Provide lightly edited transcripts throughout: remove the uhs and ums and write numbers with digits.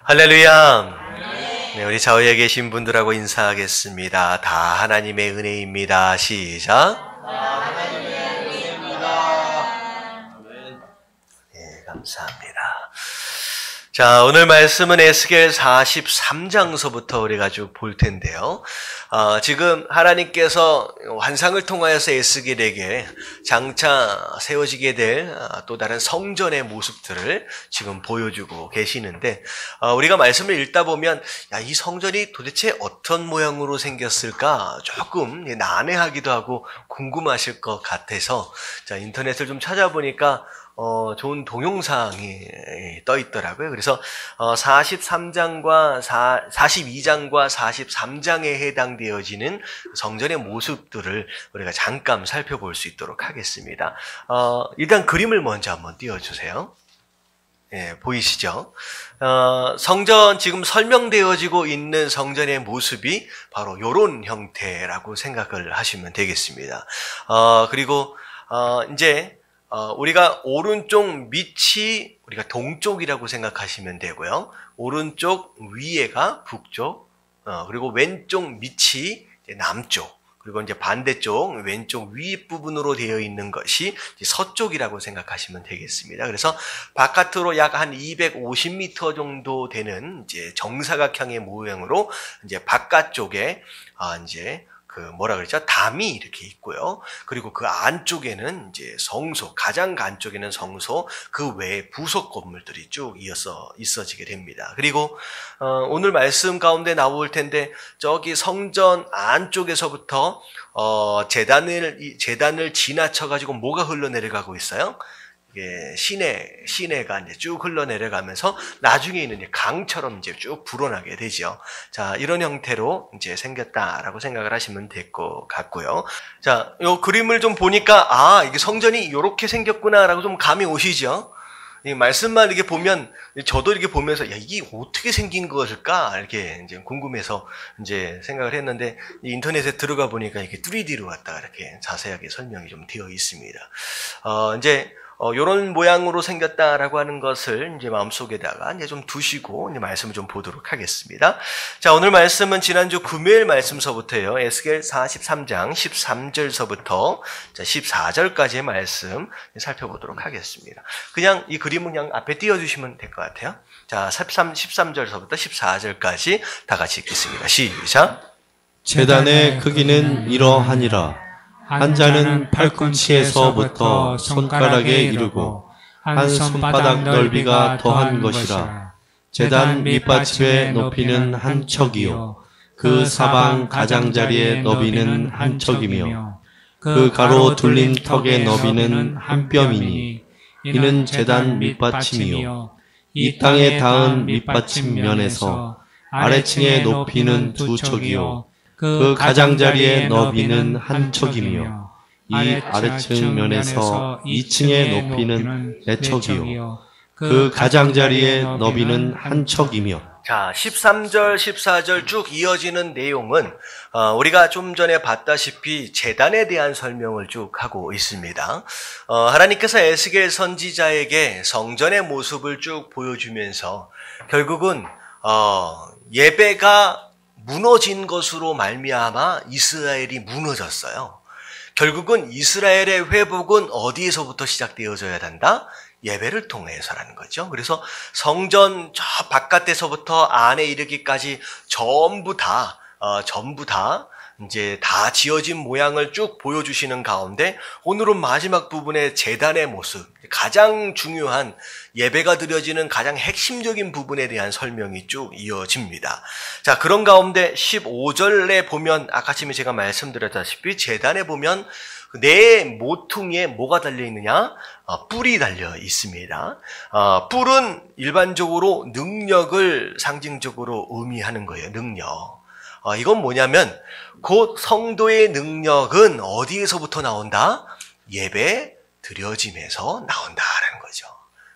할렐루야. 네, 우리 좌우에 계신 분들하고 인사하겠습니다. 다 하나님의 은혜입니다. 시작. 다 하나님의 은혜입니다. 네, 감사합니다. 자, 오늘 말씀은 에스겔 43장서부터 우리가 쭉 볼 텐데요. 지금 하나님께서 환상을 통하여서 에스겔에게 장차 세워지게 될 또 다른 성전의 모습들을 지금 보여주고 계시는데, 우리가 말씀을 읽다 보면 이 성전이 도대체 어떤 모양으로 생겼을까 조금 난해하기도 하고 궁금하실 것 같아서 자, 인터넷을 좀 찾아보니까 좋은 동영상이 떠 있더라고요. 그래서 43장과 42장과 43장에 해당되어지는 성전의 모습들을 우리가 잠깐 살펴볼 수 있도록 하겠습니다. 일단 그림을 먼저 한번 띄워주세요. 예, 보이시죠? 성전 지금 설명되어지고 있는 성전의 모습이 바로 이런 형태라고 생각을 하시면 되겠습니다. 그리고 이제 우리가 오른쪽 밑이 우리가 동쪽이라고 생각하시면 되고요. 오른쪽 위에가 북쪽, 그리고 왼쪽 밑이 남쪽, 그리고 이제 반대쪽 왼쪽 윗부분으로 되어 있는 것이 서쪽이라고 생각하시면 되겠습니다. 그래서 바깥으로 약 한 250m 정도 되는 이제 정사각형의 모양으로 이제 바깥쪽에 이제 담이 이렇게 있고요. 그리고 그 안쪽에는 이제 성소, 가장 안쪽에는 성소, 그 외에 부속 건물들이 쭉 있어지게 됩니다. 그리고, 오늘 말씀 가운데 나올 텐데, 저기 성전 안쪽에서부터, 재단을 지나쳐가지고 뭐가 흘러내려가고 있어요? 이게 시내가 이제 쭉 흘러내려가면서 나중에 있는 강처럼 이제 쭉 불어나게 되죠. 자, 이런 형태로 이제 생겼다라고 생각을 하시면 될 것 같고요. 자, 요 그림을 좀 보니까, 이게 성전이 이렇게 생겼구나라고 좀 감이 오시죠? 이 말씀만 이렇게 보면, 저도 이렇게 보면서, 이게 어떻게 생긴 것일까? 이렇게 이제 궁금해서 이제 생각을 했는데, 인터넷에 들어가 보니까 이렇게 3D로 갖다가 이렇게 자세하게 설명이 좀 되어 있습니다. 이제, 요런 모양으로 생겼다라고 하는 것을 이제 마음속에다가 이제 좀 두시고 이제 말씀을 좀 보도록 하겠습니다. 자, 오늘 말씀은 지난주 금요일 말씀서부터예요. 에스겔 43장 13절서부터 14절까지의 말씀 살펴보도록 하겠습니다. 그냥 이 그림은 그냥 앞에 띄워주시면 될 것 같아요. 자, 13절서부터 14절까지 다 같이 읽겠습니다. 시작. 제단의 크기는 이러하니라. 한 자는 팔꿈치에서부터 손가락에 이르고 한 손바닥 넓이가 더한 것이라. 제단 밑받침의 높이는 한 척이요 그 사방 가장자리의 너비는 한 척이며 그 가로 둘린 턱의 너비는 한 뼘이니 이는 제단 밑받침이요 이 땅에 닿은 밑받침 면에서 아래층의 높이는 두 척이요 그 가장자리의 너비는 한 척이며 이 아래층 면에서 2층의 높이는 4척이요 그 가장자리의 너비는 한 척이며. 자, 13절, 14절 쭉 이어지는 내용은 우리가 좀 전에 봤다시피 제단에 대한 설명을 쭉 하고 있습니다. 하나님께서 에스겔 선지자에게 성전의 모습을 쭉 보여주면서 결국은 예배가 무너진 것으로 말미암아 이스라엘이 무너졌어요. 결국은 이스라엘의 회복은 어디에서부터 시작되어져야 한다? 예배를 통해서라는 거죠. 그래서 성전 저 바깥에서부터 안에 이르기까지 전부 다 이제 다 지어진 모양을 쭉 보여주시는 가운데 오늘은 마지막 부분의 제단의 모습, 가장 중요한 예배가 드려지는 가장 핵심적인 부분에 대한 설명이 쭉 이어집니다. 자, 그런 가운데 15절에 보면 아까쯤에 제가 말씀드렸다시피 제단에 보면 네 모퉁이에 뭐가 달려 있느냐? 뿔이 달려 있습니다. 뿔은 일반적으로 능력을 상징적으로 의미하는 거예요. 능력. 이건 뭐냐면 곧 성도의 능력은 어디에서부터 나온다? 예배 드려짐에서 나온다라는 거죠.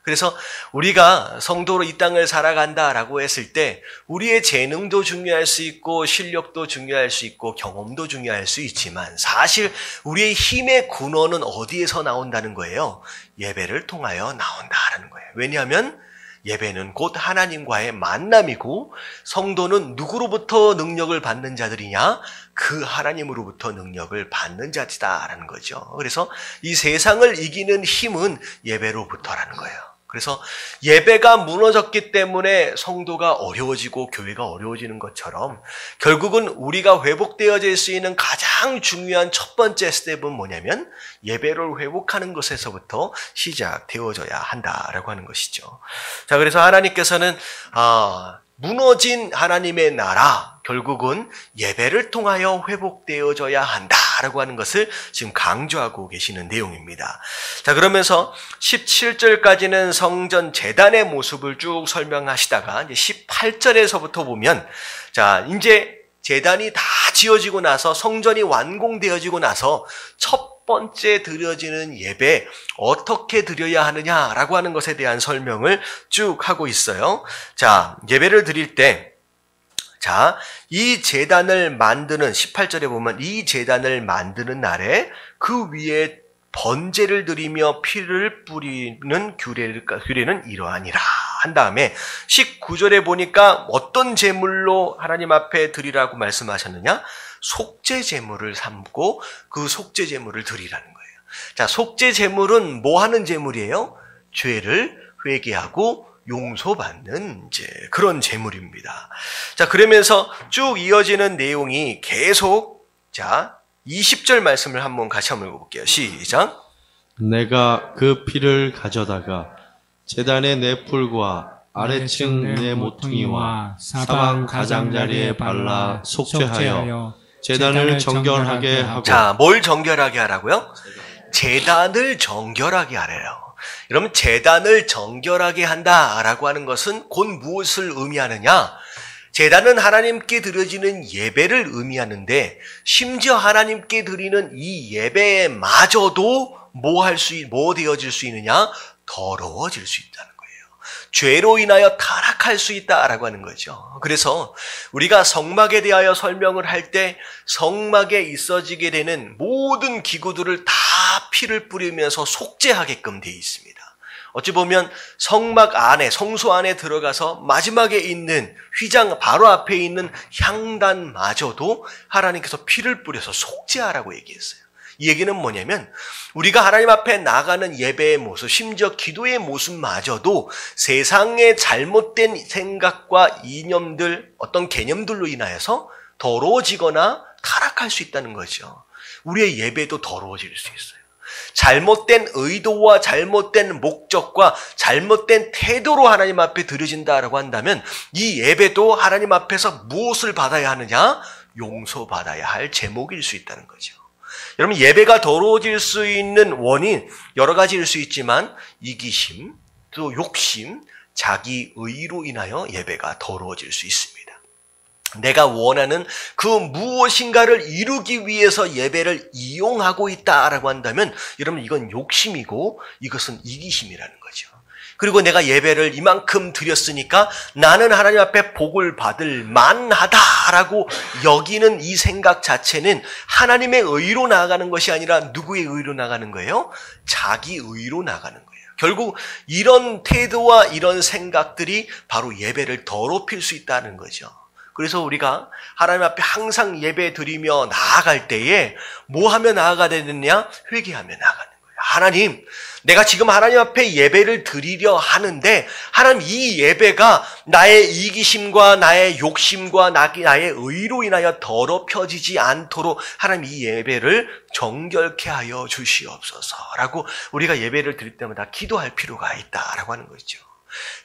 그래서 우리가 성도로 이 땅을 살아간다라고 했을 때 우리의 재능도 중요할 수 있고 실력도 중요할 수 있고 경험도 중요할 수 있지만 사실 우리의 힘의 근원은 어디에서 나온다는 거예요? 예배를 통하여 나온다라는 거예요. 왜냐하면 예배는 곧 하나님과의 만남이고 성도는 누구로부터 능력을 받는 자들이냐? 그 하나님으로부터 능력을 받는 자들이다라는 거죠. 그래서 이 세상을 이기는 힘은 예배로부터라는 거예요. 그래서 예배가 무너졌기 때문에 성도가 어려워지고 교회가 어려워지는 것처럼 결국은 우리가 회복되어질 수 있는 가장 중요한 첫 번째 스텝은 뭐냐면 예배를 회복하는 것에서부터 시작되어져야 한다라고 하는 것이죠. 자, 그래서 하나님께서는 무너진 하나님의 나라, 결국은 예배를 통하여 회복되어져야 한다라고 하는 것을 지금 강조하고 계시는 내용입니다. 자, 그러면서 17절까지는 성전 제단의 모습을 쭉 설명하시다가 이제 18절에서부터 보면, 자, 이제 제단이 다 지어지고 나서 성전이 완공되어지고 나서 첫 번째 드려지는 예배 어떻게 드려야 하느냐라고 하는 것에 대한 설명을 쭉 하고 있어요. 자, 예배를 드릴 때, 자, 이 제단을 만드는 18절에 보면 이 제단을 만드는 날에 그 위에 번제를 드리며 피를 뿌리는 규례는 이러하니라 한 다음에 19절에 보니까 어떤 제물로 하나님 앞에 드리라고 말씀하셨느냐? 속죄 제물을 삼고 그 속죄 제물을 드리라는 거예요. 자, 속죄 제물은 뭐 하는 제물이에요? 죄를 회개하고 용서받는 이제 그런 제물입니다. 자, 그러면서 쭉 이어지는 내용이 계속, 자, 20절 말씀을 같이 한번 읽어볼게요. 시작. 내가 그 피를 가져다가 제단의 네 풀과 아래층 네 모퉁이와 사방 가장자리에 발라 속죄하여 제단을 정결하게 하고. 자, 뭘 정결하게 하라고요? 제단을 정결하게 하래요. 여러분, 제단을 정결하게 한다라고 하는 것은 곧 무엇을 의미하느냐? 제단은 하나님께 드려지는 예배를 의미하는데 심지어 하나님께 드리는 이 예배마저도 뭐 되어질 수 있느냐? 더러워질 수 있다는 거예요. 죄로 인하여 타락할 수 있다라고 하는 거죠. 그래서 우리가 성막에 대하여 설명을 할 때 성막에 있어지게 되는 모든 기구들을 다 피를 뿌리면서 속죄하게끔 되어 있습니다. 어찌 보면 성막 안에, 성소 안에 들어가서 마지막에 있는 휘장 바로 앞에 있는 향단마저도 하나님께서 피를 뿌려서 속죄하라고 얘기했어요. 이 얘기는 뭐냐면 우리가 하나님 앞에 나가는 예배의 모습, 심지어 기도의 모습마저도 세상의 잘못된 생각과 이념들, 어떤 개념들로 인하여서 더러워지거나 타락할 수 있다는 거죠. 우리의 예배도 더러워질 수 있어요. 잘못된 의도와 잘못된 목적과 잘못된 태도로 하나님 앞에 드려진다라고 한다면 이 예배도 하나님 앞에서 무엇을 받아야 하느냐? 용서받아야 할 제목일 수 있다는 거죠. 여러분, 예배가 더러워질 수 있는 원인 여러 가지일 수 있지만 이기심, 또 욕심, 자기 의로 인하여 예배가 더러워질 수 있습니다. 내가 원하는 그 무엇인가를 이루기 위해서 예배를 이용하고 있다라고 한다면 여러분, 이건 욕심이고 이것은 이기심이라는 거죠. 그리고 내가 예배를 이만큼 드렸으니까 나는 하나님 앞에 복을 받을 만하다라고 여기는 이 생각 자체는 하나님의 의로 나아가는 것이 아니라 누구의 의로 나가는 거예요? 자기 의로 나가는 거예요. 결국 이런 태도와 이런 생각들이 바로 예배를 더럽힐 수 있다는 거죠. 그래서 우리가 하나님 앞에 항상 예배 드리며 나아갈 때에 뭐 하며 나아가야 되느냐? 회개하며 나아가는 거예요. 하나님, 내가 지금 하나님 앞에 예배를 드리려 하는데 하나님, 이 예배가 나의 이기심과 나의 욕심과 나의 의로 인하여 더럽혀지지 않도록 하나님 이 예배를 정결케 하여 주시옵소서라고 우리가 예배를 드릴 때마다 기도할 필요가 있다라고 하는 거죠.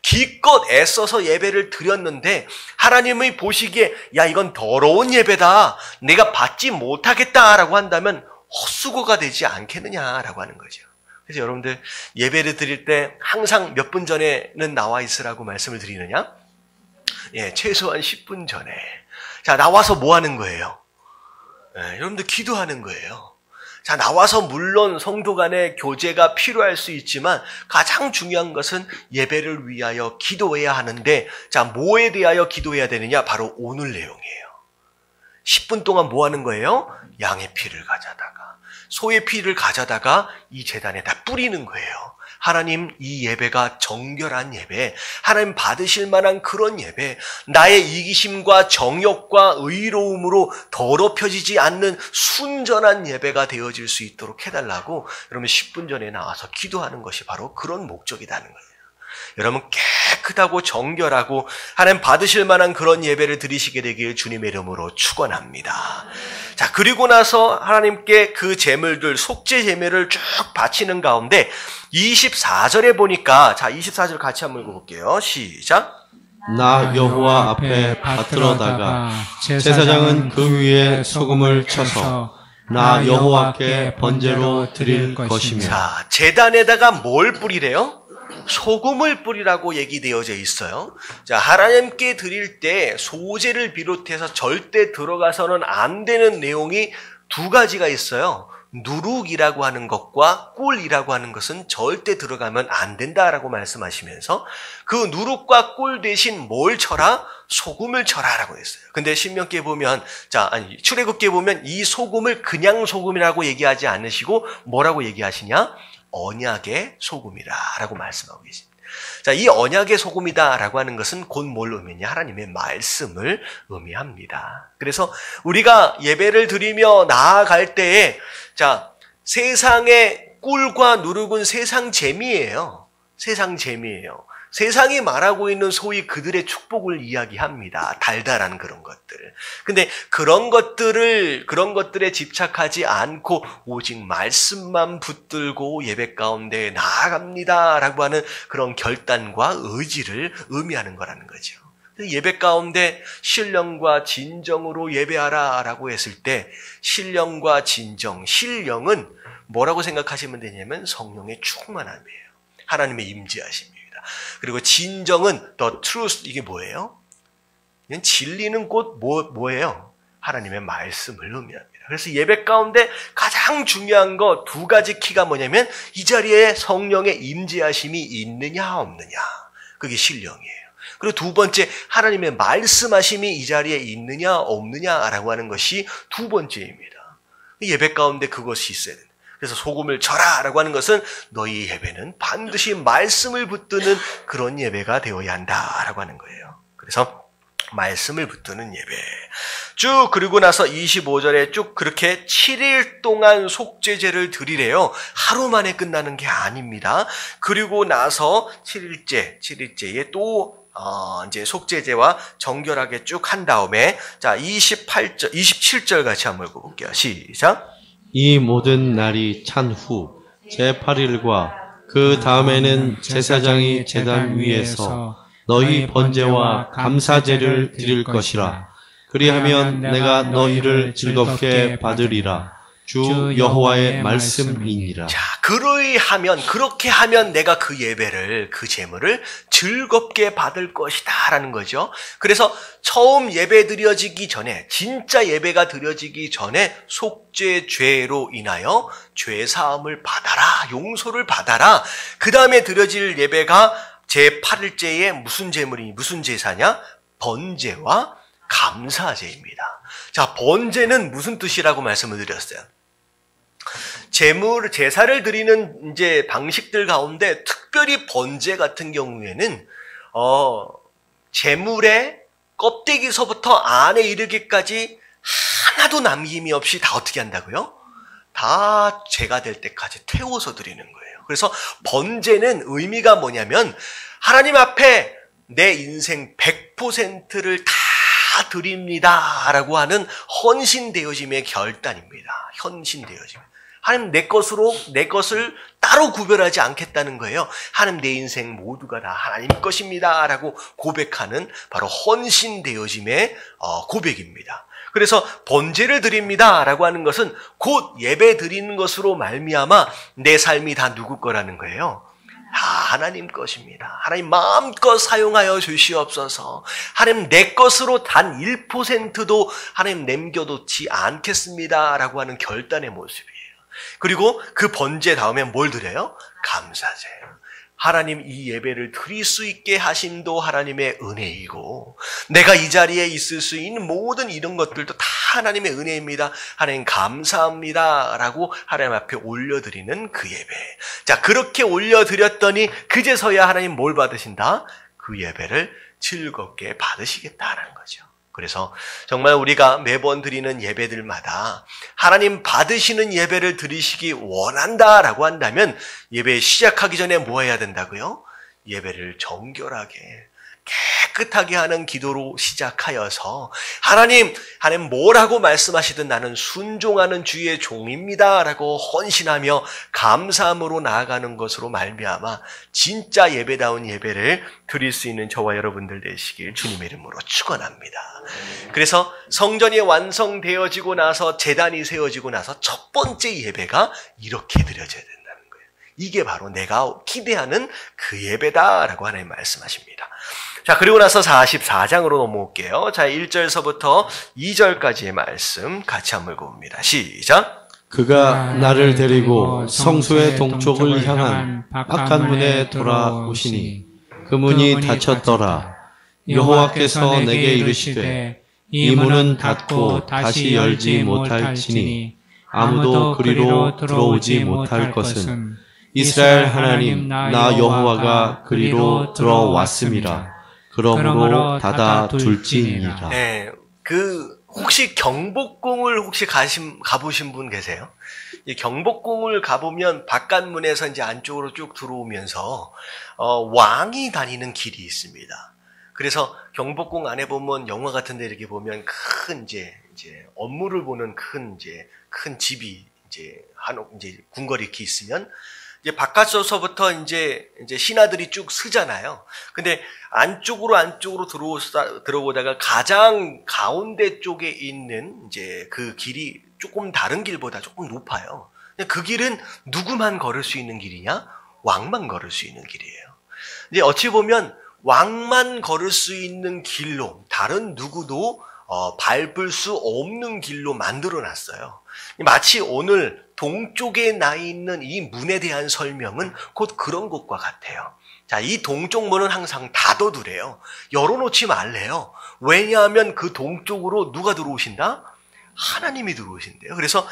기껏 애써서 예배를 드렸는데 하나님이 보시기에 야, 이건 더러운 예배다, 내가 받지 못하겠다라고 한다면 헛수고가 되지 않겠느냐라고 하는 거죠. 그래서 여러분들 예배를 드릴 때 항상 몇 분 전에는 나와 있으라고 말씀을 드리느냐? 예, 최소한 10분 전에. 자, 나와서 뭐 하는 거예요? 예, 여러분들 기도하는 거예요. 자, 나와서 물론 성도 간의 교제가 필요할 수 있지만 가장 중요한 것은 예배를 위하여 기도해야 하는데, 자, 뭐에 대하여 기도해야 되느냐? 바로 오늘 내용이에요. 10분 동안 뭐 하는 거예요? 양의 피를 가져다가, 소의 피를 가져다가 이 제단에다 뿌리는 거예요. 하나님 이 예배가 정결한 예배, 하나님 받으실 만한 그런 예배, 나의 이기심과 정욕과 의로움으로 더럽혀지지 않는 순전한 예배가 되어질 수 있도록 해달라고 여러분 10분 전에 나와서 기도하는 것이 바로 그런 목적이라는 거예요. 여러분 깨끗하고 정결하고 하나님 받으실 만한 그런 예배를 드리시게 되길 주님의 이름으로 축원합니다. 자, 그리고 나서 하나님께 그 제물들, 속죄 제물을 쭉 바치는 가운데 24절에 보니까, 자, 24절 같이 한번 읽어볼게요. 시작. 나 여호와 앞에 받들어다가 제사장은 그 위에 소금을 쳐서 나 여호와께 번제로 드릴 것이며. 자, 제단에다가 뭘 뿌리래요? 소금을 뿌리라고 얘기되어져 있어요. 자, 하나님께 드릴 때 소제를 비롯해서 절대 들어가서는 안 되는 내용이 두 가지가 있어요. 누룩이라고 하는 것과 꿀이라고 하는 것은 절대 들어가면 안 된다라고 말씀하시면서 그 누룩과 꿀 대신 뭘 쳐라? 소금을 쳐라라고 했어요. 근데 신명기에 보면, 출애굽기에 보면 이 소금을 그냥 소금이라고 얘기하지 않으시고 뭐라고 얘기하시냐? 언약의 소금이라고 말씀하고 계십니다. 자, 이 언약의 소금이다라고 하는 것은 곧 뭘 의미하냐? 하나님의 말씀을 의미합니다. 그래서 우리가 예배를 드리며 나아갈 때에, 자, 세상의 꿀과 누룩은 세상 재미예요. 세상 재미예요. 세상이 말하고 있는 소위 그들의 축복을 이야기합니다. 달달한 그런 것들. 근데 그런 것들에 집착하지 않고 오직 말씀만 붙들고 예배 가운데 나아갑니다라고 하는 그런 결단과 의지를 의미하는 거라는 거죠. 예배 가운데 신령과 진정으로 예배하라라고 했을 때 신령과 진정, 신령은 뭐라고 생각하시면 되냐면 성령의 충만함이에요. 하나님의 임재하심이에요. 그리고 진정은 the truth, 이게 뭐예요? 이건 진리는 곧 뭐예요? 하나님의 말씀을 의미합니다. 그래서 예배 가운데 가장 중요한 거 두 가지 키가 뭐냐면 이 자리에 성령의 임재하심이 있느냐 없느냐, 그게 신령이에요. 그리고 두 번째, 하나님의 말씀하심이 이 자리에 있느냐 없느냐라고 하는 것이 두 번째입니다. 예배 가운데 그것이 있어야 됩니다. 그래서 소금을 쳐라라고 하는 것은 너희 예배는 반드시 말씀을 붙드는 그런 예배가 되어야 한다라고 하는 거예요. 그래서 말씀을 붙드는 예배. 쭉 그리고 나서 25절에 쭉 그렇게 7일 동안 속죄제를 드리래요. 하루 만에 끝나는 게 아닙니다. 그리고 나서 7일째에 또 이제 속죄제와 정결하게 쭉 한 다음에, 자, 27절 같이 한번 읽어볼게요. 시작. 이 모든 날이 찬 후 제8일과 그 다음에는 제사장이 제단 위에서 너희 번제와 감사제를 드릴 것이라. 그리하면 내가 너희를 즐겁게 받으리라. 주 여호와의 말씀이니라. 자, 그렇게 하면 내가 그 예배를, 그 제물을 즐겁게 받을 것이다 라는 거죠. 그래서 처음 예배 드려지기 전에, 진짜 예배가 드려지기 전에 속죄죄로 인하여 죄사함을 받아라, 용서를 받아라. 그 다음에 드려질 예배가 제8일째에 무슨 제물이니, 무슨 제사냐? 번제와 감사제입니다. 자, 번제는 무슨 뜻이라고 말씀을 드렸어요? 제사를 드리는 이제 방식들 가운데 특별히 번제 같은 경우에는 제물의 껍데기서부터 안에 이르기까지 하나도 남김이 없이 다 어떻게 한다고요? 다 제가 될 때까지 태워서 드리는 거예요. 그래서 번제는 의미가 뭐냐면 하나님 앞에 내 인생 100%를 다 드립니다라고 하는 헌신되어짐의 결단입니다. 헌신되어짐. 하나님 내 것을 따로 구별하지 않겠다는 거예요. 하나님 내 인생 모두가 다 하나님 것입니다라고 고백하는 바로 헌신되어짐의 고백입니다. 그래서 번제를 드립니다라고 하는 것은 곧 예배 드리는 것으로 말미암아 내 삶이 다 누구 거라는 거예요. 다 하나님 것입니다. 하나님 마음껏 사용하여 주시옵소서. 하나님 내 것으로 단 1%도 하나님 남겨놓지 않겠습니다라고 하는 결단의 모습이에요. 그리고 그 번제 다음에 뭘 드려요? 감사제예요. 하나님 이 예배를 드릴 수 있게 하심도 하나님의 은혜이고 내가 이 자리에 있을 수 있는 모든 이런 것들도 다 하나님의 은혜입니다. 하나님 감사합니다 라고 하나님 앞에 올려드리는 그 예배. 자, 그렇게 올려드렸더니 그제서야 하나님 뭘 받으신다? 그 예배를 즐겁게 받으시겠다라는 거죠. 그래서 정말 우리가 매번 드리는 예배들마다 하나님 받으시는 예배를 드리시기 원한다라고 한다면 예배 시작하기 전에 뭐 해야 된다고요? 예배를 정결하게 깨끗하게 하는 기도로 시작하여서 하나님 뭐라고 말씀하시든 나는 순종하는 주의 종입니다 라고 헌신하며 감사함으로 나아가는 것으로 말미암아 진짜 예배다운 예배를 드릴 수 있는 저와 여러분들 되시길 주님의 이름으로 축원합니다. 그래서 성전이 완성되어지고 나서 제단이 세워지고 나서 첫 번째 예배가 이렇게 드려져야 된다는 거예요. 이게 바로 내가 기대하는 그 예배다라고 하나님 말씀하십니다. 자, 그리고 나서 44장으로 넘어올게요. 자, 1절서부터 2절까지의 말씀 같이 한번 읽어봅니다. 시작. 그가 나를 데리고 성소의 동쪽을 향한 바깥문에 돌아오시니 그 문이 닫혔더라. 여호와께서 내게 이르시되 이 문은 닫고 다시 열지 못할지니 아무도 그리로 들어오지 못할 것은 이스라엘 하나님 나 여호와가 그리로 들어왔음이라. 그러므로 닫아 둘지니라. 네, 혹시 경복궁을 혹시 가보신 분 계세요? 이 경복궁을 가보면 바깥문에서 이제 안쪽으로 쭉 들어오면서 왕이 다니는 길이 있습니다. 그래서 경복궁 안에 보면 영화 같은데 이렇게 보면 큰 이제 업무를 보는 큰 집이 이제 궁궐이 이렇게 있으면 이제 바깥서부터 이제 신하들이 쭉 서잖아요. 근데 안쪽으로 들어오다가 가장 가운데 쪽에 있는 이제 그 길이 조금 다른 길보다 조금 높아요. 그 길은 누구만 걸을 수 있는 길이냐? 왕만 걸을 수 있는 길이에요. 이제 어찌 보면 왕만 걸을 수 있는 길로 다른 누구도 밟을 수 없는 길로 만들어 놨어요. 마치 오늘 동쪽에 나 있는 이 문에 대한 설명은 곧 그런 것과 같아요. 자, 이 동쪽 문은 항상 닫아두래요. 열어놓지 말래요. 왜냐하면 그 동쪽으로 누가 들어오신다? 하나님이 들어오신대요. 그래서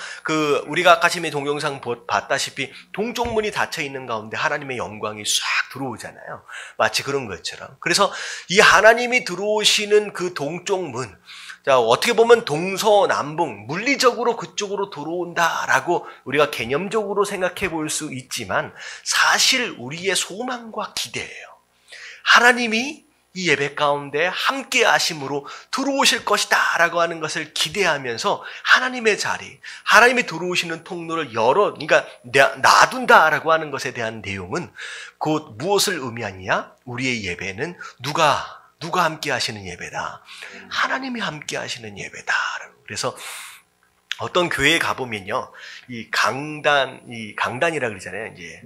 우리가 아까 전에 동영상 봤다시피 동쪽 문이 닫혀 있는 가운데 하나님의 영광이 싹 들어오잖아요. 마치 그런 것처럼. 그래서 이 하나님이 들어오시는 그 동쪽 문, 자, 어떻게 보면 동서남북 물리적으로 그쪽으로 들어온다라고 우리가 개념적으로 생각해 볼 수 있지만 사실 우리의 소망과 기대예요. 하나님이 이 예배 가운데 함께 하심으로 들어오실 것이다 라고 하는 것을 기대하면서 하나님의 자리, 하나님이 들어오시는 통로를 그러니까 놔둔다라고 하는 것에 대한 내용은 곧 무엇을 의미하느냐? 우리의 예배는 누가 함께 하시는 예배다. 하나님이 함께 하시는 예배다. 그래서 어떤 교회에 가보면요, 이 강단이라 그러잖아요. 이제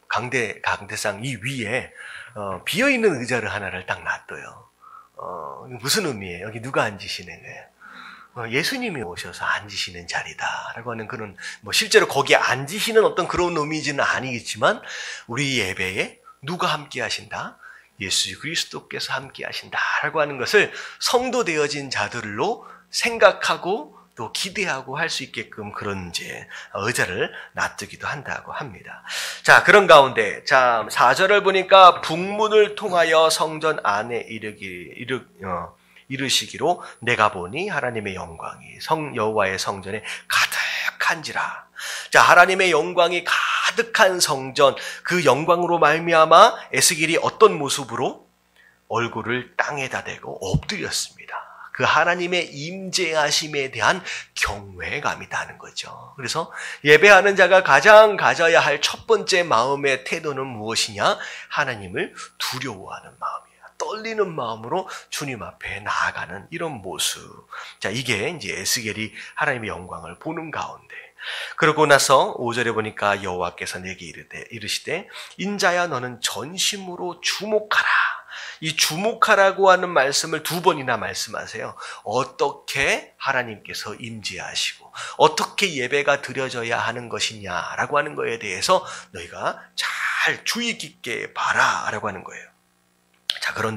강대상 이 위에 비어있는 의자를 하나를 딱 놔둬요. 무슨 의미예요? 여기 누가 앉으시는 거예요? 예수님이 오셔서 앉으시는 자리다라고 하는 그런, 실제로 거기에 앉으시는 어떤 그런 의미지는 아니겠지만 우리 예배에 누가 함께 하신다? 예수 그리스도께서 함께 하신다라고 하는 것을 성도 되어진 자들로 생각하고 또 기대하고 할 수 있게끔 그런 의자를 놔두기도 한다고 합니다. 자, 그런 가운데 4절을 보니까 북문을 통하여 성전 안에 이르시기로 내가 보니 하나님의 영광이 여호와의 성전에 가득한지라. 자, 하나님의 영광이 가득한 성전, 그 영광으로 말미암아 에스겔이 어떤 모습으로? 얼굴을 땅에다 대고 엎드렸습니다. 그 하나님의 임재하심에 대한 경외감이라는 거죠. 그래서 예배하는 자가 가장 가져야 할 첫 번째 마음의 태도는 무엇이냐? 하나님을 두려워하는 마음이에요. 떨리는 마음으로 주님 앞에 나아가는 이런 모습. 자, 이게 이제 에스겔이 하나님의 영광을 보는 가운데. 그러고 나서 5절에 보니까 여호와께서 내게 이르시되 인자야 너는 전심으로 주목하라. 이 주목하라고 하는 말씀을 2번이나 말씀하세요. 어떻게 하나님께서 임재하시고 어떻게 예배가 드려져야 하는 것이냐라고 하는 거에 대해서 너희가 잘 주의 깊게 봐라라고 하는 거예요. 자, 그런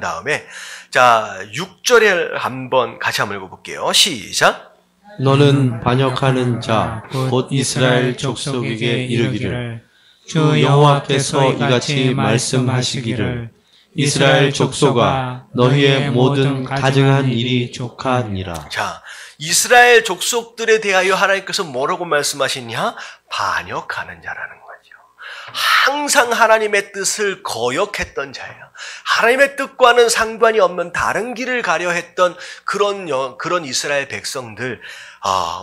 다음에 자 6절에 한번 같이 한번 읽어볼게요. 시작. 너는 반역하는 자 곧 이스라엘 족속에게 이르기를 주 여호와께서 이같이 말씀하시기를 이스라엘 족속아 너희의 모든 가증한 일이 족하니라. 자, 이스라엘 족속들에 대하여 하나님께서 뭐라고 말씀하시냐? 반역하는 자라는 거죠. 항상 하나님의 뜻을 거역했던 자예요. 하나님의 뜻과는 상관이 없는 다른 길을 가려 했던 그런 이스라엘 백성들,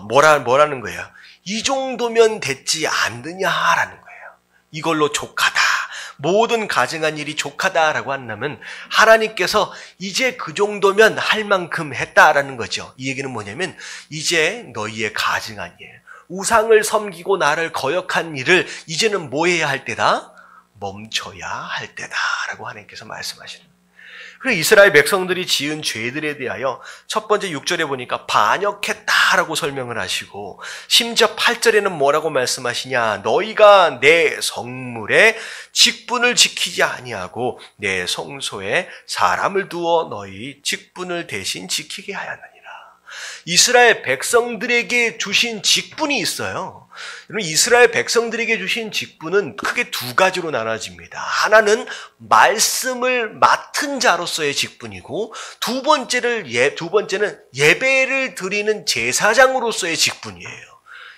뭐라는 거예요? 이 정도면 됐지 않느냐라는 거예요. 이걸로 족하다. 모든 가증한 일이 족하다라고 한다면 하나님께서 이제 그 정도면 할 만큼 했다라는 거죠. 이 얘기는 뭐냐면 이제 너희의 가증한 일, 우상을 섬기고 나를 거역한 일을 이제는 뭐 해야 할 때다? 멈춰야 할 때다라고 하나님께서 말씀하시는 거예요. 그리고 이스라엘 백성들이 지은 죄들에 대하여 첫 번째 6절에 보니까 반역했다라고 설명을 하시고 심지어 8절에는 뭐라고 말씀하시냐? 너희가 내 성물에 직분을 지키지 아니하고 내 성소에 사람을 두어 너희 직분을 대신 지키게 하였느니라. 이스라엘 백성들에게 주신 직분이 있어요. 여러분, 이스라엘 백성들에게 주신 직분은 크게 2가지로 나눠집니다. 하나는 말씀을 맡은 자로서의 직분이고 두 번째는 예배를 드리는 제사장으로서의 직분이에요.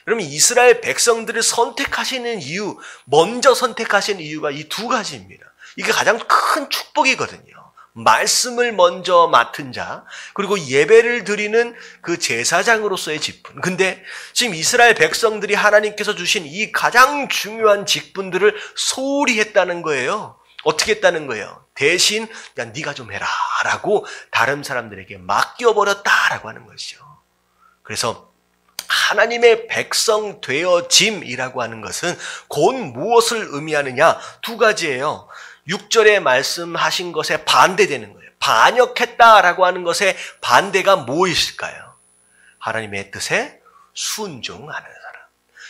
여러분, 이스라엘 백성들을 선택하시는 이유, 먼저 선택하시는 이유가 이 2가지입니다. 이게 가장 큰 축복이거든요. 말씀을 먼저 맡은 자, 그리고 예배를 드리는 그 제사장으로서의 직분. 근데 지금 이스라엘 백성들이 하나님께서 주신 이 가장 중요한 직분들을 소홀히 했다는 거예요. 어떻게 했다는 거예요? 대신 야, 네가 좀 해라 라고 다른 사람들에게 맡겨버렸다라고 하는 것이죠. 그래서 하나님의 백성 되어짐이라고 하는 것은 곧 무엇을 의미하느냐? 2가지예요. 6절에 말씀하신 것에 반대되는 거예요. 반역했다라고 하는 것의 반대가 무엇일까요? 하나님의 뜻에 순종하는 사람.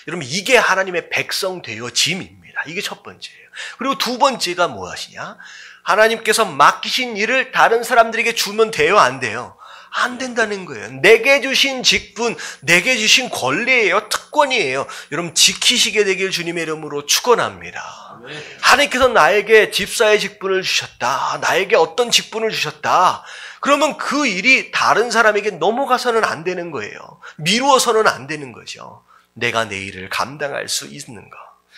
여러분, 이게 하나님의 백성 되어짐입니다. 이게 첫 번째예요. 그리고 2번째가 무엇이냐? 하나님께서 맡기신 일을 다른 사람들에게 주면 돼요, 안 돼요? 안 된다는 거예요. 내게 주신 직분, 내게 주신 권리예요. 특권이에요. 여러분, 지키시게 되길 주님의 이름으로 축원합니다. 하나님께서 나에게 집사의 직분을 주셨다. 나에게 어떤 직분을 주셨다. 그러면 그 일이 다른 사람에게 넘어가서는 안 되는 거예요. 미루어서는 안 되는 거죠. 내가 내 일을 감당할 수 있는 거.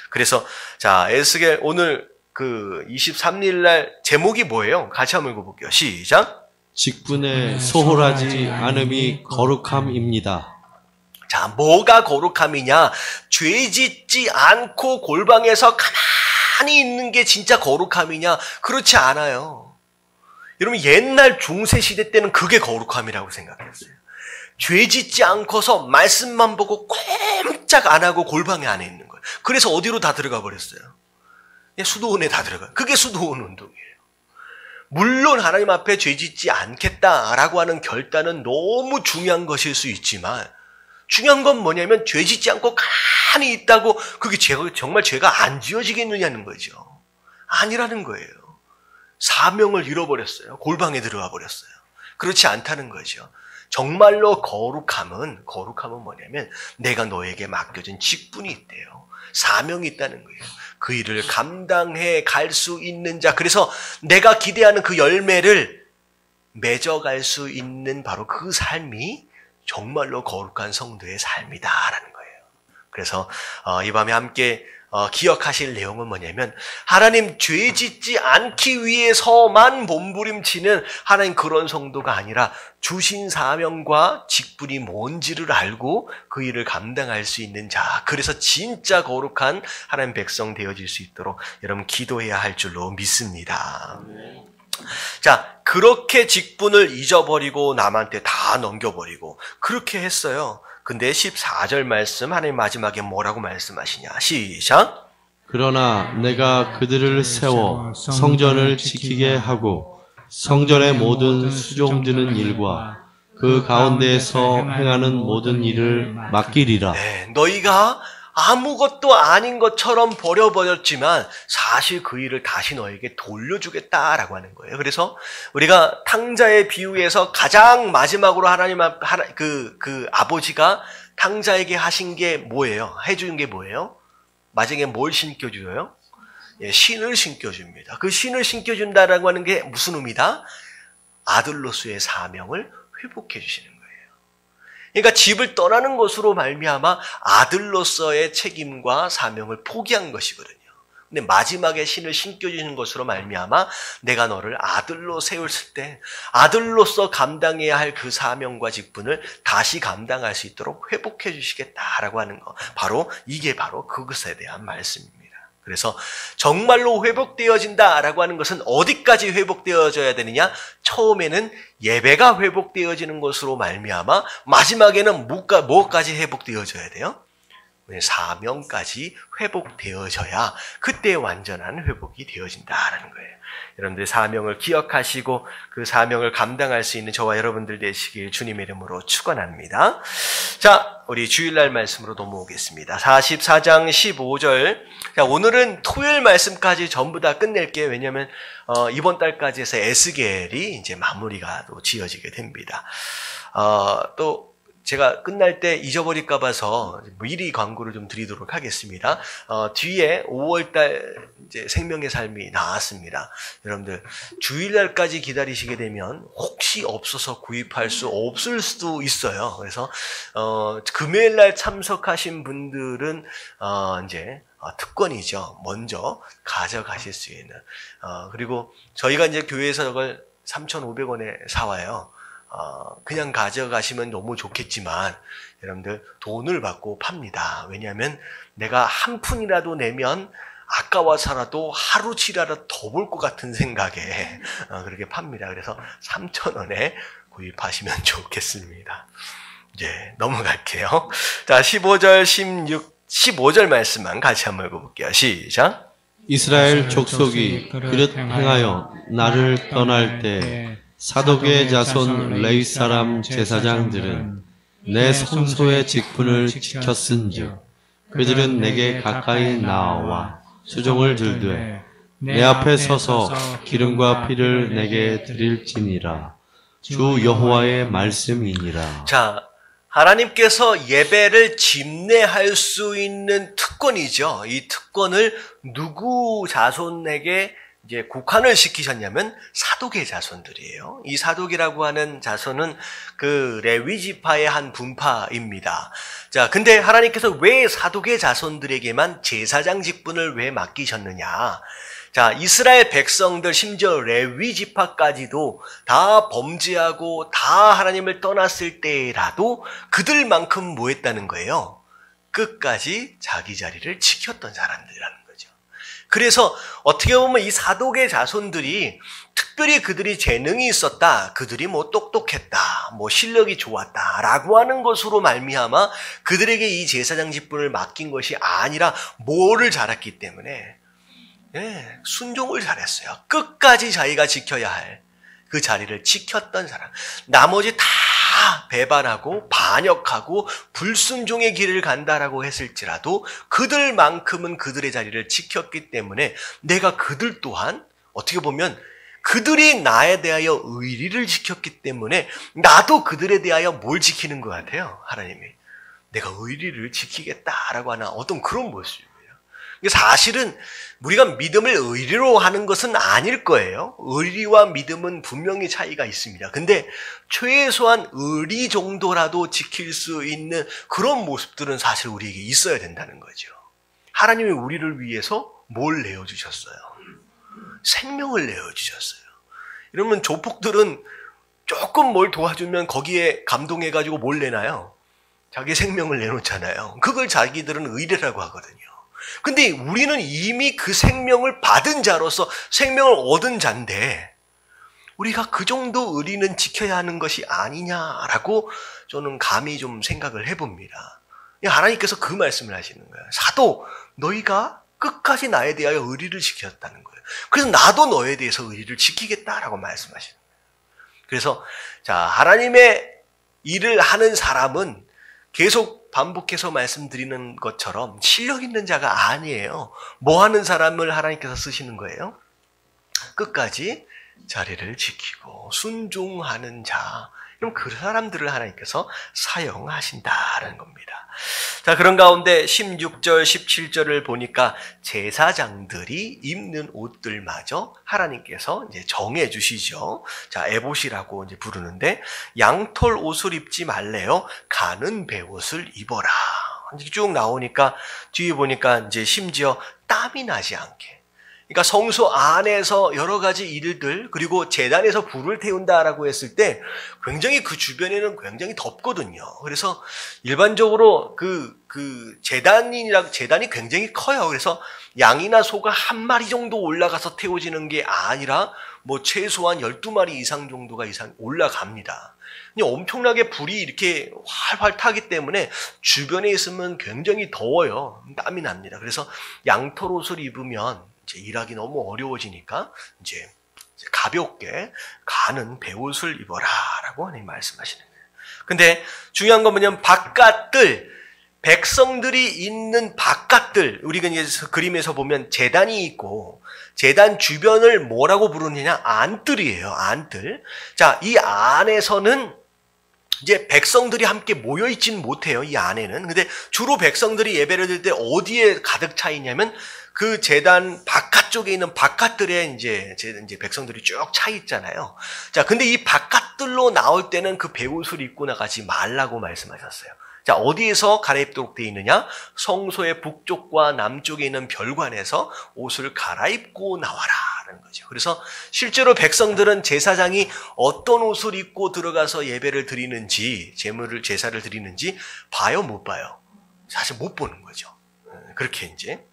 그래서 자, 에스겔 오늘 그 23일 날 제목이 뭐예요? 같이 한번 읽어볼게요. 시작. 직분에 소홀하지 않음이 거룩함입니다. 자, 뭐가 거룩함이냐? 죄 짓지 않고 골방에서 가만히 있는 게 진짜 거룩함이냐? 그렇지 않아요. 여러분, 옛날 중세시대 때는 그게 거룩함이라고 생각했어요. 죄 짓지 않고서 말씀만 보고 꼼짝 안 하고 골방에 안에 있는 거예요. 그래서 어디로 다 들어가 버렸어요? 수도원에 다 들어가. 그게 수도원 운동이에요. 물론 하나님 앞에 죄 짓지 않겠다라고 하는 결단은 너무 중요한 것일 수 있지만 중요한 건 뭐냐면 죄 짓지 않고 가만히 있다고 그게 정말 죄가 안 지어지겠느냐는 거죠. 아니라는 거예요. 사명을 잃어버렸어요. 골방에 들어와 버렸어요. 그렇지 않다는 거죠. 정말로 거룩함은 뭐냐면 내가 너에게 맡겨진 직분이 있대요. 사명이 있다는 거예요. 그 일을 감당해 갈 수 있는 자. 그래서 내가 기대하는 그 열매를 맺어갈 수 있는 바로 그 삶이 정말로 거룩한 성도의 삶이다라는 거예요. 그래서 이 밤에 함께 기억하실 내용은 뭐냐면 하나님 죄 짓지 않기 위해서만 몸부림치는 하나님 그런 성도가 아니라 주신 사명과 직분이 뭔지를 알고 그 일을 감당할 수 있는 자. 그래서 진짜 거룩한 하나님 백성 되어질 수 있도록 여러분 기도해야 할 줄로 믿습니다. 자, 그렇게 직분을 잊어버리고 남한테 다 넘겨버리고 그렇게 했어요. 근데 14절 말씀 하나님 마지막에 뭐라고 말씀하시냐? 시작. 그러나 내가 그들을 세워 성전을 지키게 하고 성전의 모든 수종드는 일과 그 가운데에서 행하는 모든 일을 맡기리라. 네, 너희가 아무것도 아닌 것처럼 버려버렸지만 사실 그 일을 다시 너에게 돌려주겠다라고 하는 거예요. 그래서 우리가 탕자의 비유에서 가장 마지막으로 하나님 그 아버지가 탕자에게 하신 게 뭐예요? 해준 게 뭐예요? 마지막에 뭘 신겨줘요? 예, 신을 신겨줍니다. 그 신을 신겨준다라고 하는 게 무슨 의미다? 아들로서의 사명을 회복해 주시는 거예요. 그러니까 집을 떠나는 것으로 말미암아 아들로서의 책임과 사명을 포기한 것이거든요. 근데 마지막에 신을 신겨주는 것으로 말미암아 내가 너를 아들로 세웠을 때 아들로서 감당해야 할 그 사명과 직분을 다시 감당할 수 있도록 회복해 주시겠다라고 하는 거. 이게 바로 그것에 대한 말씀입니다. 그래서 정말로 회복되어진다라고 하는 것은 어디까지 회복되어져야 되느냐? 처음에는 예배가 회복되어지는 것으로 말미암아 마지막에는 뭐까지 회복되어져야 돼요? 사명까지 회복되어져야 그때 완전한 회복이 되어진다라는 거예요. 여러분들 사명을 기억하시고 그 사명을 감당할 수 있는 저와 여러분들 되시길 주님의 이름으로 축원합니다. 자, 우리 주일날 말씀으로 넘어오겠습니다. 44장 15절. 자, 오늘은 토요일 말씀까지 전부 다 끝낼게요. 왜냐하면 이번 달까지 해서 에스겔이 이제 마무리가 또 지어지게 됩니다. 또 제가 끝날 때 잊어버릴까 봐서 미리 광고를 좀 드리도록 하겠습니다. 뒤에 5월달 이제 생명의 삶이 나왔습니다. 여러분들 주일날까지 기다리시게 되면 혹시 없어서 구입할 수 없을 수도 있어요. 그래서 금요일날 참석하신 분들은 이제 특권이죠. 먼저 가져가실 수 있는. 그리고 저희가 이제 교회에서 저걸 3,500원에 사와요. 그냥 가져가시면 너무 좋겠지만 여러분들 돈을 받고 팝니다. 왜냐하면 내가 한 푼이라도 내면 아까워서라도 하루치라도 더 볼 것 같은 생각에 그렇게 팝니다. 그래서 3,000원에 구입하시면 좋겠습니다. 이제 넘어갈게요. 자, 15절, 15절 말씀만 같이 한번 읽어볼게요. 시작. 이스라엘 족속이 그릇 행하여 나를 떠날 때 사독의 자손 레위 사람 제사장들은 내 성소의 직분을 지켰은즉 그들은 내게 가까이 나와 수종을 들되 내 앞에 서서 기름과 피를 내게 드릴지니라. 주 여호와의 말씀이니라. 자, 하나님께서 예배를 집례할 수 있는 특권이죠. 이 특권을 누구 자손에게 이제 국한을 시키셨냐면 사독의 자손들이에요. 이 사독이라고 하는 자손은 그 레위 지파의 한 분파입니다. 자, 근데 하나님께서 왜 사독의 자손들에게만 제사장 직분을 왜 맡기셨느냐? 자, 이스라엘 백성들 심지어 레위 지파까지도 다 범죄하고 다 하나님을 떠났을 때라도 그들만큼 뭐 했다는 거예요? 끝까지 자기 자리를 지켰던 사람들이라는 거예요. 그래서 어떻게 보면 이 사독의 자손들이 특별히 그들이 재능이 있었다, 그들이 뭐 똑똑했다, 뭐 실력이 좋았다라고 하는 것으로 말미암아 그들에게 이 제사장 직분을 맡긴 것이 아니라 뭐를 잘했기 때문에 순종을 잘했어요. 끝까지 자기가 지켜야 할 그 자리를 지켰던 사람. 나머지 다 배반하고 반역하고 불순종의 길을 간다라고 했을지라도 그들만큼은 그들의 자리를 지켰기 때문에 내가 그들 또한 어떻게 보면 그들이 나에 대하여 의리를 지켰기 때문에 나도 그들에 대하여 뭘 지키는 것 같아요. 하나님이 내가 의리를 지키겠다라고 하는 어떤 그런 모습이에요. 사실은 우리가 믿음을 의리로 하는 것은 아닐 거예요. 의리와 믿음은 분명히 차이가 있습니다. 근데 최소한 의리 정도라도 지킬 수 있는 그런 모습들은 사실 우리에게 있어야 된다는 거죠. 하나님이 우리를 위해서 뭘 내어주셨어요? 생명을 내어주셨어요. 이러면 조폭들은 조금 뭘 도와주면 거기에 감동해가지고 뭘 내나요? 자기 생명을 내놓잖아요. 그걸 자기들은 의리라고 하거든요. 근데 우리는 이미 그 생명을 받은 자로서 생명을 얻은 자인데 우리가 그 정도 의리는 지켜야 하는 것이 아니냐라고 저는 감히 좀 생각을 해봅니다. 하나님께서 그 말씀을 하시는 거예요. 사도 너희가 끝까지 나에 대하여 의리를 지켰다는 거예요. 그래서 나도 너에 대해서 의리를 지키겠다라고 말씀하시는 거예요. 그래서 자, 하나님의 일을 하는 사람은 계속 반복해서 말씀드리는 것처럼 실력 있는 자가 아니에요. 뭐 하는 사람을 하나님께서 쓰시는 거예요? 끝까지 자리를 지키고 순종하는 자. 그럼 그 사람들을 하나님께서 사용하신다는 겁니다. 자, 그런 가운데 16절, 17절을 보니까 제사장들이 입는 옷들마저 하나님께서 이제 정해 주시죠. 자, 에봇이라고 이제 부르는데 양털 옷을 입지 말래요. 가는 베옷을 입어라. 쭉 나오니까 뒤에 보니까 이제 심지어 땀이 나지 않게. 그러니까 성소 안에서 여러 가지 일들, 그리고 제단에서 불을 태운다라고 했을 때 굉장히 그 주변에는 굉장히 덥거든요. 그래서 일반적으로 제단이 굉장히 커요. 그래서 양이나 소가 한 마리 정도 올라가서 태워지는 게 아니라 뭐 최소한 12마리 이상 정도가 올라갑니다. 엄청나게 불이 이렇게 활활 타기 때문에 주변에 있으면 굉장히 더워요. 땀이 납니다. 그래서 양털 옷을 입으면 이제 일하기 너무 어려워지니까 이제 가볍게 가는 베옷을 입어라라고 하나님 말씀하시는 거예요. 근데 중요한 건 뭐냐면 바깥들, 백성들이 있는 바깥들, 우리가 이제 그림에서 보면 제단이 있고 제단 주변을 뭐라고 부르느냐? 안뜰이에요. 안뜰. 자, 이 안에서는 이제 백성들이 함께 모여 있지는 못해요. 이 안에는. 근데 주로 백성들이 예배를 드릴 때 어디에 가득 차 있냐면 그 제단 바깥쪽에 있는 바깥들에 이제 백성들이 쭉 차 있잖아요. 자, 근데 이 바깥들로 나올 때는 그 베옷을 입고 나가지 말라고 말씀하셨어요. 자, 어디에서 갈아입도록 되어 있느냐? 성소의 북쪽과 남쪽에 있는 별관에서 옷을 갈아입고 나와라라는 거죠. 그래서 실제로 백성들은 제사장이 어떤 옷을 입고 들어가서 예배를 드리는지, 제사를 드리는지 봐요, 못 봐요? 사실 못 보는 거죠. 그렇게 이제.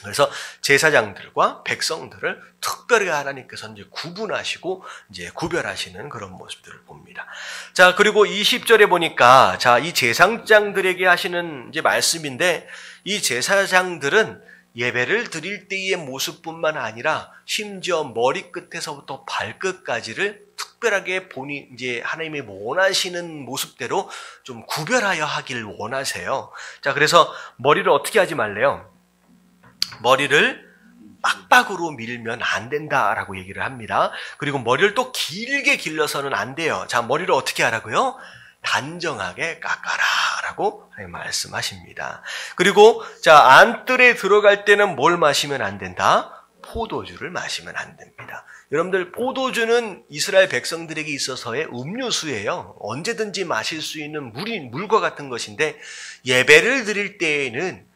그래서 제사장들과 백성들을 특별히 하나님께서 이제 구분하시고 이제 구별하시는 그런 모습들을 봅니다. 자, 그리고 20절에 보니까 자, 이 제사장들에게 하시는 이제 말씀인데 이 제사장들은 예배를 드릴 때의 모습뿐만 아니라 심지어 머리끝에서부터 발끝까지를 특별하게 이제 하나님이 원하시는 모습대로 좀 구별하여 하길 원하세요. 자, 그래서 머리를 어떻게 하지 말래요? 머리를 빡빡으로 밀면 안 된다라고 얘기를 합니다. 그리고 머리를 또 길게 길러서는 안 돼요. 자, 머리를 어떻게 하라고요? 단정하게 깎아라라고 말씀하십니다. 그리고 자, 안뜰에 들어갈 때는 뭘 마시면 안 된다? 포도주를 마시면 안 됩니다. 여러분들, 포도주는 이스라엘 백성들에게 있어서의 음료수예요. 언제든지 마실 수 있는 물과 같은 것인데 예배를 드릴 때에는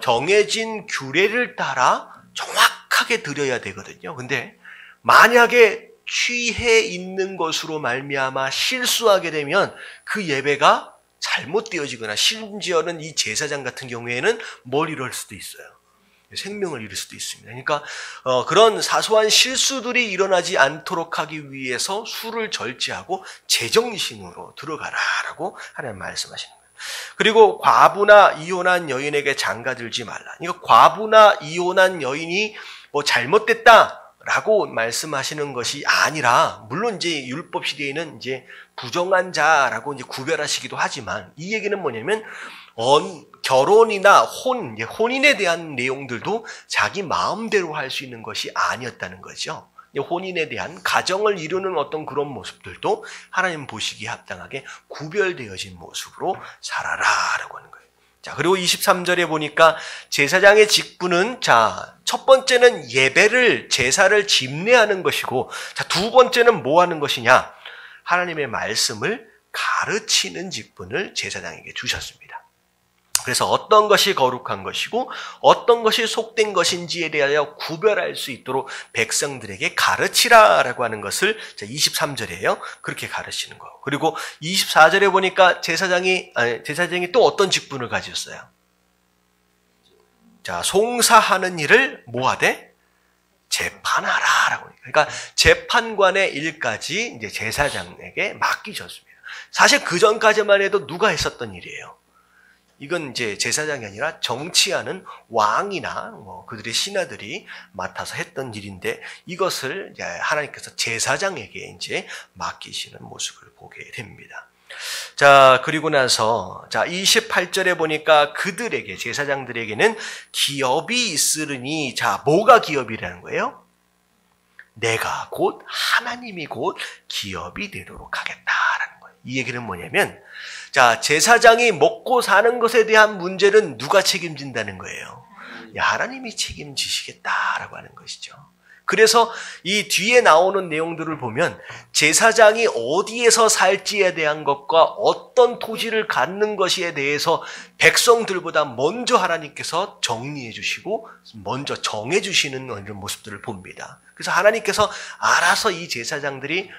정해진 규례를 따라 정확하게 드려야 되거든요. 근데 만약에 취해 있는 것으로 말미암아 실수하게 되면 그 예배가 잘못되어지거나 심지어는 이 제사장 같은 경우에는 뭘 잃을 수도 있어요. 생명을 잃을 수도 있습니다. 그러니까 그런 사소한 실수들이 일어나지 않도록 하기 위해서 술을 절제하고 제정신으로 들어가라라고 하나님 말씀하시는 거예요. 그리고 과부나 이혼한 여인에게 장가들지 말라. 그러니까 과부나 이혼한 여인이 뭐 잘못됐다라고 말씀하시는 것이 아니라, 물론 이제 율법 시대에는 이제 부정한 자라고 이제 구별하시기도 하지만, 이 얘기는 뭐냐면 결혼이나 혼인에 대한 내용들도 자기 마음대로 할 수 있는 것이 아니었다는 거죠. 혼인에 대한 가정을 이루는 어떤 그런 모습들도 하나님 보시기에 합당하게 구별되어진 모습으로 살아라라고 하는 거예요. 자, 그리고 23절에 보니까 제사장의 직분은, 자, 첫 번째는 제사를 집례하는 것이고, 자, 두 번째는 뭐 하는 것이냐? 하나님의 말씀을 가르치는 직분을 제사장에게 주셨습니다. 그래서 어떤 것이 거룩한 것이고 어떤 것이 속된 것인지에 대하여 구별할 수 있도록 백성들에게 가르치라라고 하는 것을 23절이에요. 그렇게 가르치는 거. 그리고 24절에 보니까 제사장이 또 어떤 직분을 가졌어요? 자, 송사하는 일을 뭐 하되? 재판하라라고. 그러니까 재판관의 일까지 이제 제사장에게 맡기셨습니다. 사실 그 전까지만 해도 누가 했었던 일이에요? 이건 이제 제사장이 아니라 정치하는 왕이나 뭐 그들의 신하들이 맡아서 했던 일인데 이것을 이제 하나님께서 제사장에게 이제 맡기시는 모습을 보게 됩니다. 자, 그리고 나서, 자, 28절에 보니까 그들에게, 제사장들에게는 기업이 있으리니, 자, 뭐가 기업이라는 거예요? 내가 곧, 하나님이 곧 기업이 되도록 하겠다라는 거예요. 이 얘기는 뭐냐면, 자, 제사장이 먹고 사는 것에 대한 문제는 누가 책임진다는 거예요? 하나님이 책임지시겠다라고 하는 것이죠. 그래서 이 뒤에 나오는 내용들을 보면 제사장이 어디에서 살지에 대한 것과 어떤 토지를 갖는 것에 대해서 백성들보다 먼저 하나님께서 정리해 주시고 먼저 정해 주시는 이런 모습들을 봅니다. 그래서 하나님께서 알아서 이 제사장들이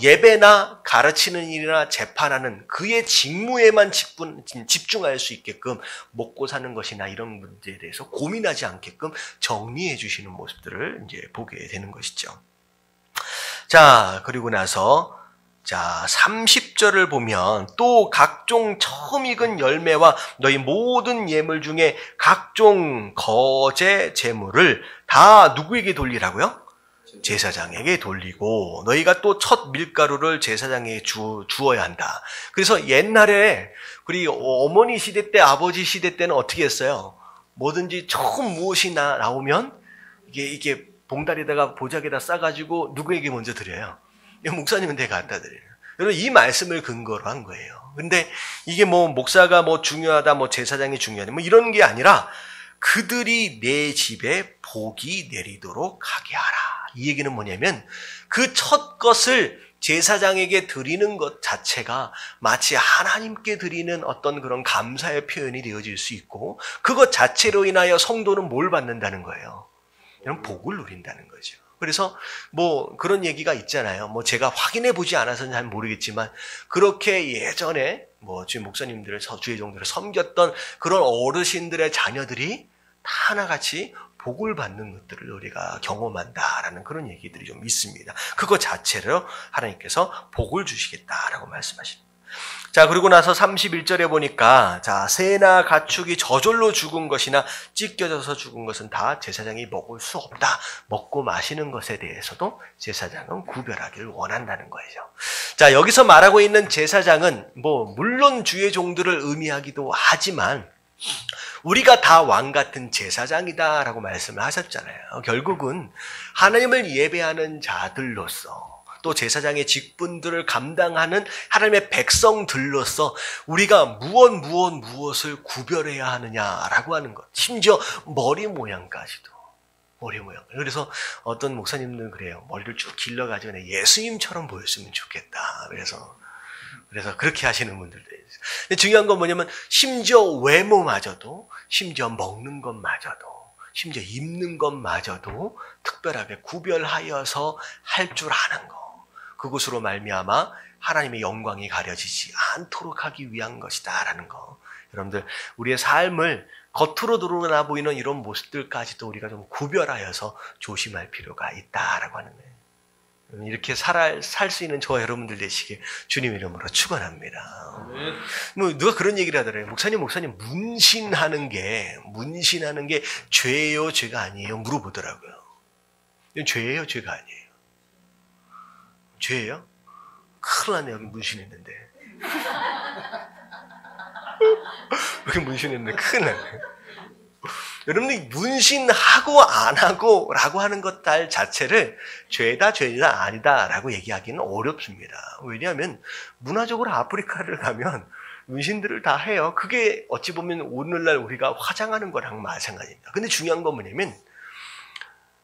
예배나 가르치는 일이나 재판하는 그의 직무에만 집중할 수 있게끔 먹고 사는 것이나 이런 문제에 대해서 고민하지 않게끔 정리해 주시는 모습들을 이제 보게 되는 것이죠. 자, 그리고 나서 자, 30절을 보면 또 각종 처음 익은 열매와 너희 모든 예물 중에 각종 거제 제물을 다 누구에게 돌리라고요? 제사장에게 돌리고 너희가 또 첫 밀가루를 제사장에게 주어야 한다. 그래서 옛날에 우리 어머니 시대 때 아버지 시대 때는 어떻게 했어요? 뭐든지 처음 무엇이 나오면 이게 봉다리에다가 보자기에다 싸가지고 누구에게 먼저 드려요? 목사님한테 갖다 드려요. 여러분 이 말씀을 근거로 한 거예요. 근데 이게 뭐 목사가 뭐 중요하다, 뭐 제사장이 중요하다, 뭐 이런 게 아니라 그들이 내 집에 복이 내리도록 하게 하라. 이 얘기는 뭐냐면 그 첫 것을 제사장에게 드리는 것 자체가 마치 하나님께 드리는 어떤 그런 감사의 표현이 되어질 수 있고 그것 자체로 인하여 성도는 뭘 받는다는 거예요? 이런 복을 누린다는 거죠. 그래서 뭐 그런 얘기가 있잖아요. 뭐 제가 확인해 보지 않아서는 잘 모르겠지만 그렇게 예전에 뭐 주의 목사님들을 주의 종들을 섬겼던 그런 어르신들의 자녀들이 다 하나같이 복을 받는 것들을 우리가 경험한다라는 그런 얘기들이 좀 있습니다. 그것 자체로 하나님께서 복을 주시겠다라고 말씀하십니다. 자, 그리고 나서 31절에 보니까 자, 새나 가축이 저절로 죽은 것이나 찢겨져서 죽은 것은 다 제사장이 먹을 수 없다. 먹고 마시는 것에 대해서도 제사장은 구별하기를 원한다는 거예요. 자, 여기서 말하고 있는 제사장은 뭐 물론 주의 종들을 의미하기도 하지만 우리가 다 왕 같은 제사장이다라고 말씀을 하셨잖아요. 결국은 하나님을 예배하는 자들로서 또 제사장의 직분들을 감당하는 하나님의 백성들로서 우리가 무엇을 구별해야 하느냐라고 하는 것. 심지어 머리 모양까지도. 머리 모양. 그래서 어떤 목사님들은 그래요. 머리를 쭉 길러가지고 예수님처럼 보였으면 좋겠다. 그래서 그렇게 하시는 분들도 있어요. 근데 중요한 건 뭐냐면 심지어 외모마저도, 심지어 먹는 것마저도, 심지어 입는 것마저도 특별하게 구별하여서 할 줄 아는 거. 그것으로 말미암아 하나님의 영광이 가려지지 않도록 하기 위한 것이다라는 거. 여러분들 우리의 삶을 겉으로 드러나 보이는 이런 모습들까지도 우리가 좀 구별하여서 조심할 필요가 있다라고 하는 거예요. 이렇게 살 수 있는 저와 여러분들 되시길 주님 이름으로 축원합니다. 뭐 누가 그런 얘기를 하더라고요. 목사님 문신하는 게 죄예요, 죄가 아니에요? 물어보더라고요. 죄예요, 죄가 아니에요? 죄예요? 큰일 났네, 여기 문신했는데. 여기 문신했는데 큰일 났네. 여러분들이 문신하고 안 하고 라고 하는 것 자체를 죄다 아니다 라고 얘기하기는 어렵습니다. 왜냐하면 문화적으로 아프리카를 가면 문신들을 다 해요. 그게 어찌 보면 오늘날 우리가 화장하는 거랑 마찬가지입니다. 근데 중요한 건 뭐냐면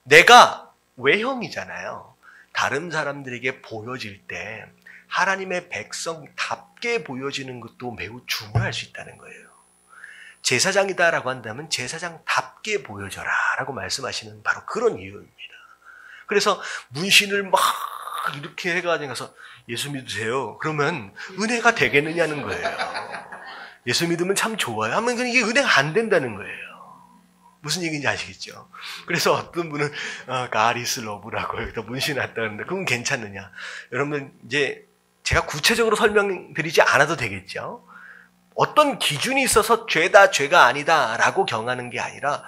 내가 외형이잖아요. 다른 사람들에게 보여질 때 하나님의 백성답게 보여지는 것도 매우 중요할 수 있다는 거예요. 제사장이다라고 한다면 제사장답게 보여줘라 라고 말씀하시는 바로 그런 이유입니다. 그래서 문신을 막 이렇게 해가지고 예수 믿으세요. 그러면 은혜가 되겠느냐는 거예요. 예수 믿으면 참 좋아요. 하면 이게 은혜가 안 된다는 거예요. 무슨 얘기인지 아시겠죠? 그래서 어떤 분은 God is love라고 여기다 문신했다는데 그건 괜찮느냐? 여러분 이제 제가 구체적으로 설명드리지 않아도 되겠죠? 어떤 기준이 있어서 죄다 죄가 아니다 라고 경하는 게 아니라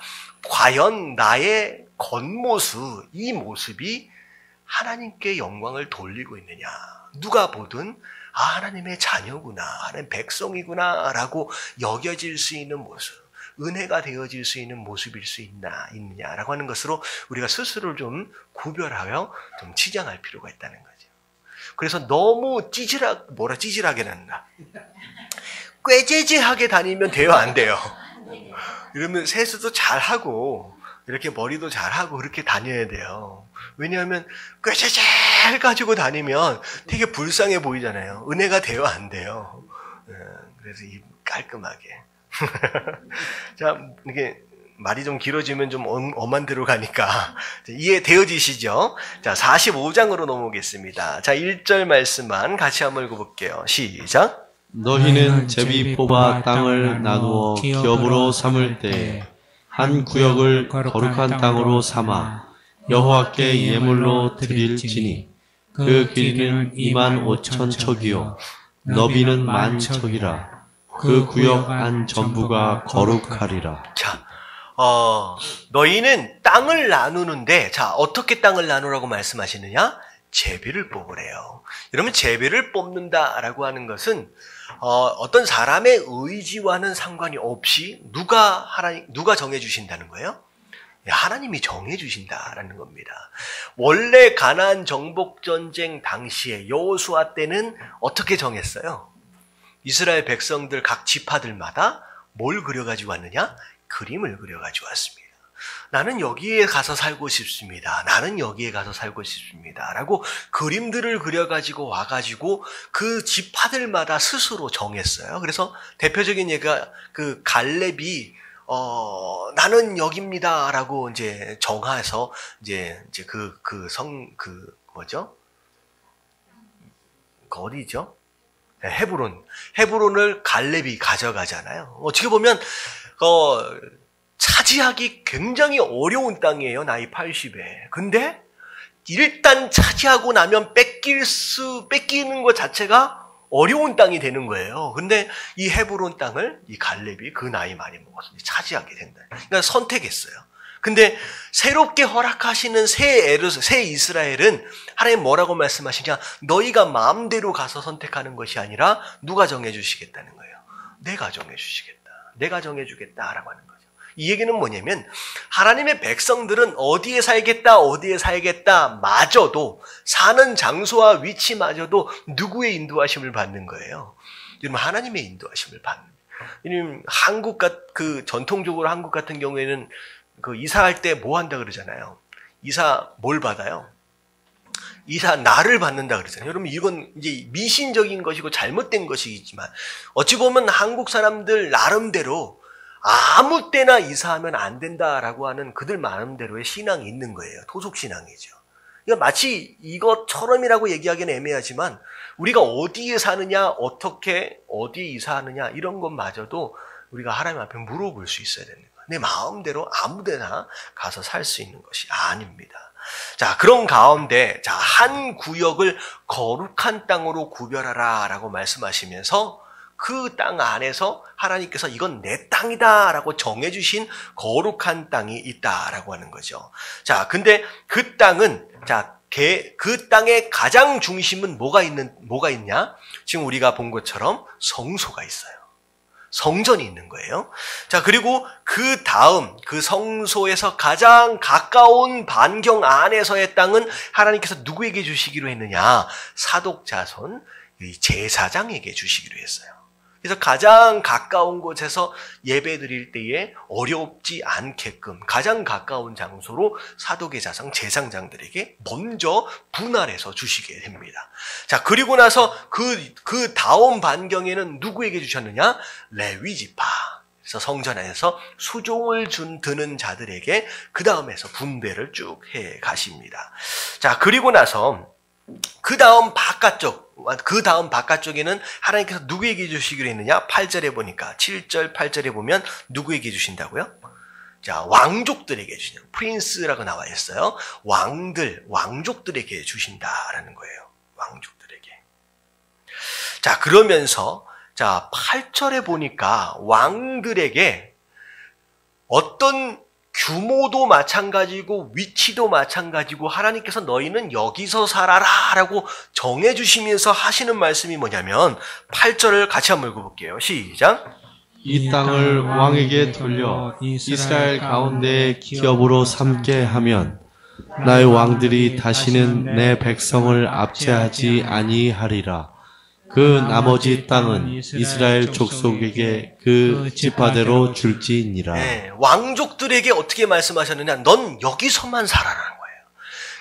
과연 나의 겉모습, 이 모습이 하나님께 영광을 돌리고 있느냐. 누가 보든 하나님의 자녀구나, 하나님의 백성이구나 라고 여겨질 수 있는 모습, 은혜가 되어질 수 있는 모습일 수 있느냐라고 하는 것으로 우리가 스스로를 좀 구별하여 좀 치장할 필요가 있다는 거죠. 그래서 너무 찌질하게는 한다. 꾀재재하게 다니면 돼요, 안 돼요? 이러면 세수도 잘하고 이렇게 머리도 잘하고 그렇게 다녀야 돼요. 왜냐하면 꾀재재 가지고 다니면 되게 불쌍해 보이잖아요. 은혜가 돼요, 안 돼요? 그래서 깔끔하게. 자, 이게 말이 좀 길어지면 좀 엄한 데로 가니까 이해되어지시죠? 자, 45장으로 넘어오겠습니다. 자, 1절 말씀만 같이 한번 읽어볼게요. 시작. 너희는 제비 뽑아 땅을 나누어 기업으로 삼을 때 한 구역을 거룩한 땅으로 삼아 여호와께 예물로 드릴지니 그 길이는 25,000척이요 너비는 10,000척이라. 그 구역 안 전부가 거룩하리라. 자, 너희는 땅을 나누는데, 자, 어떻게 땅을 나누라고 말씀하시느냐? 제비를 뽑으래요. 여러분, 제비를 뽑는다라고 하는 것은 어떤 사람의 의지와는 상관이 없이 누가 정해주신다는 거예요? 하나님이 정해주신다라는 겁니다. 원래 가나안 정복 전쟁 당시에 여호수아 때는 어떻게 정했어요? 이스라엘 백성들 각 지파들마다 뭘 그려가지고 왔느냐? 그림을 그려가지고 왔습니다. 나는 여기에 가서 살고 싶습니다. 나는 여기에 가서 살고 싶습니다. 라고 그림들을 그려가지고 와가지고 그 지파들마다 스스로 정했어요. 그래서 대표적인 예가 그 갈렙이 나는 여기입니다. 라고 이제 정해서 뭐죠? 어디죠? 헤브론을 갈렙이 가져가잖아요. 어떻게 보면 차지하기 굉장히 어려운 땅이에요. 나이 80에. 근데 일단 차지하고 나면 뺏기는 것 자체가 어려운 땅이 되는 거예요. 근데 이 헤브론 땅을 이 갈렙이 그 나이 많이 먹어서 차지하게 된다. 그러니까 선택했어요. 근데 새롭게 허락하시는 새 이스라엘은 하나님 뭐라고 말씀하시냐? 너희가 마음대로 가서 선택하는 것이 아니라 누가 정해주시겠다는 거예요. 내가 정해주시겠다. 내가 정해주겠다라고 하는 거죠. 이 얘기는 뭐냐면 하나님의 백성들은 어디에 살겠다 마저도 사는 장소와 위치마저도 누구의 인도하심을 받는 거예요. 여러분, 하나님의 인도하심을 받는 거예요. 전통적으로 한국 같은 경우에는 그 이사할 때 뭐 한다 그러잖아요. 이사 뭘 받아요? 이사 날을 받는다 그러잖아요. 여러분, 이건 이제 미신적인 것이고 잘못된 것이지만 어찌 보면 한국 사람들 나름대로 아무 때나 이사하면 안 된다라고 하는 그들 마음대로의 신앙이 있는 거예요. 토속 신앙이죠. 그러니까 마치 이것처럼이라고 얘기하기는 애매하지만 우리가 어디에 사느냐, 어디에 이사하느냐 이런 것마저도 우리가 하나님 앞에 물어볼 수 있어야 되는 거예요. 내 마음대로 아무데나 가서 살 수 있는 것이 아닙니다. 자, 그런 가운데 한 구역을 거룩한 땅으로 구별하라 라고 말씀하시면서 그 땅 안에서 하나님께서 이건 내 땅이다 라고 정해주신 거룩한 땅이 있다라고 하는 거죠. 자, 근데 그 땅은, 그 땅의 가장 중심은 뭐가 있냐? 지금 우리가 본 것처럼 성소가 있어요. 성전이 있는 거예요. 자, 그리고 그 다음, 그 성소에서 가장 가까운 반경 안에서의 땅은 하나님께서 누구에게 주시기로 했느냐? 사독 자손, 제사장에게 주시기로 했어요. 그래서 가장 가까운 곳에서 예배 드릴 때에 어렵지 않게끔 가장 가까운 장소로 사독의 자상 제사장들에게 먼저 분할해서 주시게 됩니다. 자, 그리고 나서 그 다음 반경에는 누구에게 주셨느냐? 레위 지파. 그래서 성전 안에서 수종을 드는 자들에게 그 다음에서 분배를 쭉 해 가십니다. 자, 그리고 나서 그 다음 바깥쪽에는 하나님께서 누구에게 주시기로 했느냐? 8절에 보니까 7절 8절에 보면 누구에게 주신다고요? 자, 왕족들에게 주신다. 프린스라고 나와 있어요. 왕족들에게 주신다라는 거예요. 왕족들에게. 자, 그러면서 자, 8절에 보니까 왕들에게 어떤 규모도 마찬가지고 위치도 마찬가지고 하나님께서 너희는 여기서 살아라 라고 정해주시면서 하시는 말씀이 뭐냐면 8절을 같이 한번 읽어볼게요. 시작. 이 땅을 왕에게 돌려 이스라엘 가운데 기업으로 삼게 하면 나의 왕들이 다시는 내 백성을 압제하지 아니하리라. 그 나머지 땅은 이스라엘 족속에게 그 지파대로 줄지니라. 네, 왕족들에게 어떻게 말씀하셨느냐? 넌 여기서만 살아라는 거예요.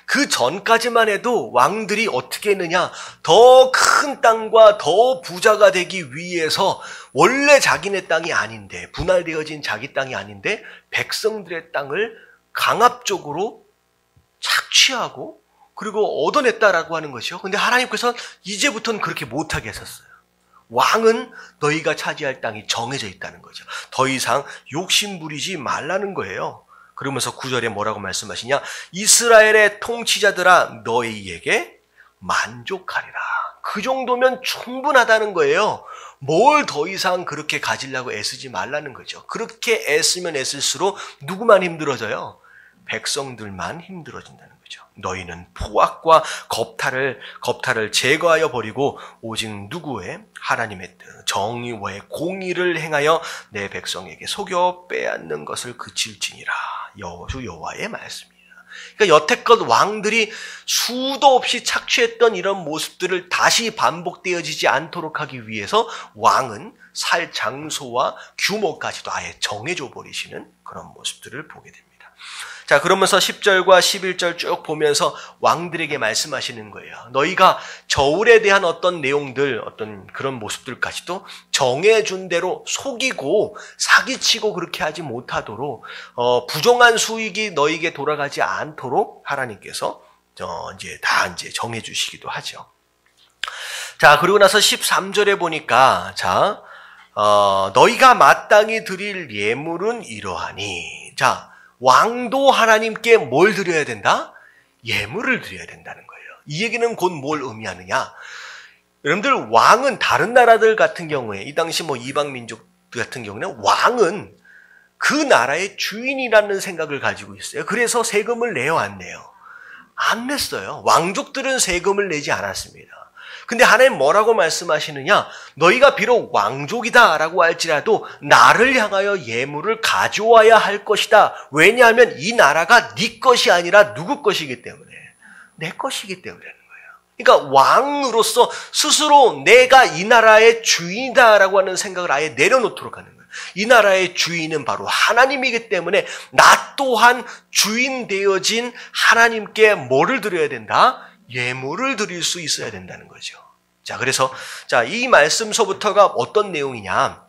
그 전까지만 해도 왕들이 어떻게 했느냐? 더 큰 땅과 더 부자가 되기 위해서 원래 자기네 땅이 아닌데, 분할되어진 자기 땅이 아닌데 백성들의 땅을 강압적으로 착취하고 그리고 얻어냈다라고 하는 것이요. 근데 하나님께서는 이제부터는 그렇게 못하게 하셨어요. 왕은 너희가 차지할 땅이 정해져 있다는 거죠. 더 이상 욕심 부리지 말라는 거예요. 그러면서 9절에 뭐라고 말씀하시냐? 이스라엘의 통치자들아 너희에게 만족하리라. 그 정도면 충분하다는 거예요. 뭘 더 이상 그렇게 가지려고 애쓰지 말라는 거죠. 그렇게 애쓰면 애쓸수록 누구만 힘들어져요? 백성들만 힘들어진다는 거죠. 너희는 포악과 겁탈을 제거하여 버리고 오직 누구의 하나님의 뜻, 정의와의 공의를 행하여 내 백성에게 속여 빼앗는 것을 그칠지니라. 주 여호와의 말씀입니다. 그러니까 여태껏 왕들이 수도 없이 착취했던 이런 모습들을 다시 반복되어지지 않도록 하기 위해서 왕은 살 장소와 규모까지도 아예 정해줘 버리시는 그런 모습들을 보게 됩니다. 자, 그러면서 10절과 11절 쭉 보면서 왕들에게 말씀하시는 거예요. 너희가 저울에 대한 어떤 내용들, 어떤 그런 모습들까지도 정해준 대로 속이고 사기치고 그렇게 하지 못하도록 부정한 수익이 너희에게 돌아가지 않도록 하나님께서 이제 정해주시기도 하죠. 자, 그리고 나서 13절에 보니까 너희가 마땅히 드릴 예물은 이러하니. 자, 왕도 하나님께 뭘 드려야 된다? 예물을 드려야 된다는 거예요. 이 얘기는 곧 뭘 의미하느냐? 여러분들, 왕은 다른 나라들 같은 경우에, 이 당시 이방 민족 같은 경우는 왕은 그 나라의 주인이라는 생각을 가지고 있어요. 그래서 세금을 내요, 안 내요? 안 냈어요. 왕족들은 세금을 내지 않았습니다. 근데 하나님 뭐라고 말씀하시느냐? 너희가 비록 왕족이다라고 할지라도 나를 향하여 예물을 가져와야 할 것이다. 왜냐하면 이 나라가 네 것이 아니라 누구 것이기 때문에. 내 것이기 때문이라는 거예요. 그러니까 왕으로서 스스로 내가 이 나라의 주인이다라고 하는 생각을 아예 내려놓도록 하는 거예요. 이 나라의 주인은 바로 하나님이기 때문에 나 또한 주인 되어진 하나님께 뭐를 드려야 된다? 예물을 드릴 수 있어야 된다는 거죠. 자, 그래서 이 말씀서부터가 어떤 내용이냐?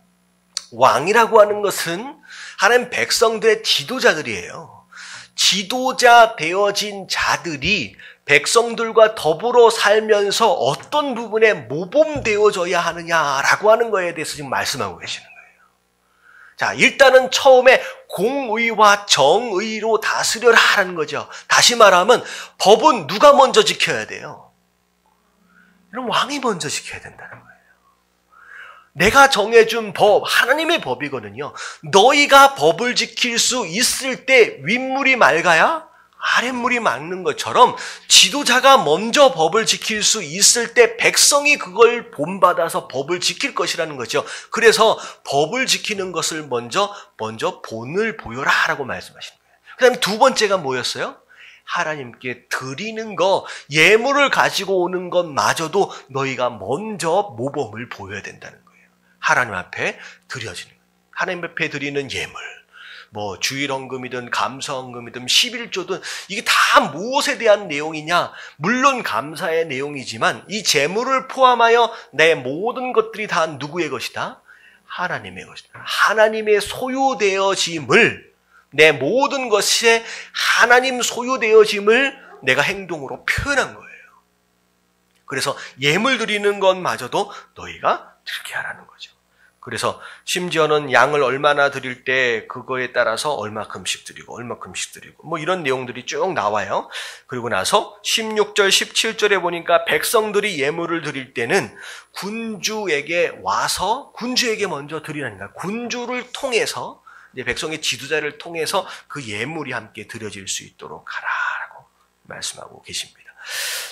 왕이라고 하는 것은 하나님 백성들의 지도자들이에요. 지도자 되어진 자들이 백성들과 더불어 살면서 어떤 부분에 모범되어져야 하느냐라고 하는 거에 대해서 지금 말씀하고 계시는 거예요. 자, 일단은 처음에 공의와 정의로 다스려라 하는 거죠. 다시 말하면 법은 누가 먼저 지켜야 돼요? 그럼 왕이 먼저 지켜야 된다는 거예요. 내가 정해준 법, 하나님의 법이거든요. 너희가 법을 지킬 수 있을 때 윗물이 맑아야 아랫물이 맑는 것처럼 지도자가 먼저 법을 지킬 수 있을 때 백성이 그걸 본받아서 법을 지킬 것이라는 거죠. 그래서 법을 지키는 것을 먼저 본을 보여라 라고 말씀하시는 거예요. 그 다음에 두 번째가 뭐였어요? 하나님께 드리는 거, 예물을 가지고 오는 것마저도 너희가 먼저 모범을 보여야 된다는 거예요. 하나님 앞에 드려지는 거예요. 하나님 앞에 드리는 예물. 주일헌금이든 감사헌금이든 11조든 이게 다 무엇에 대한 내용이냐? 물론 감사의 내용이지만 이 재물을 포함하여 내 모든 것들이 다 누구의 것이다? 하나님의 것이다. 하나님의 소유되어짐을, 내 모든 것이 하나님 소유되어짐을 내가 행동으로 표현한 거예요. 그래서 예물 드리는 것마저도 너희가 그렇게 하라는 거죠. 그래서 심지어는 양을 얼마나 드릴 때 그거에 따라서 얼마큼씩 드리고 뭐 이런 내용들이 쭉 나와요. 그리고 나서 16절 17절에 보니까 백성들이 예물을 드릴 때는 군주에게 와서 군주에게 먼저 드리라니까 군주를 통해서 이제 백성의 지도자를 통해서 그 예물이 함께 드려질 수 있도록 하라라고 말씀하고 계십니다.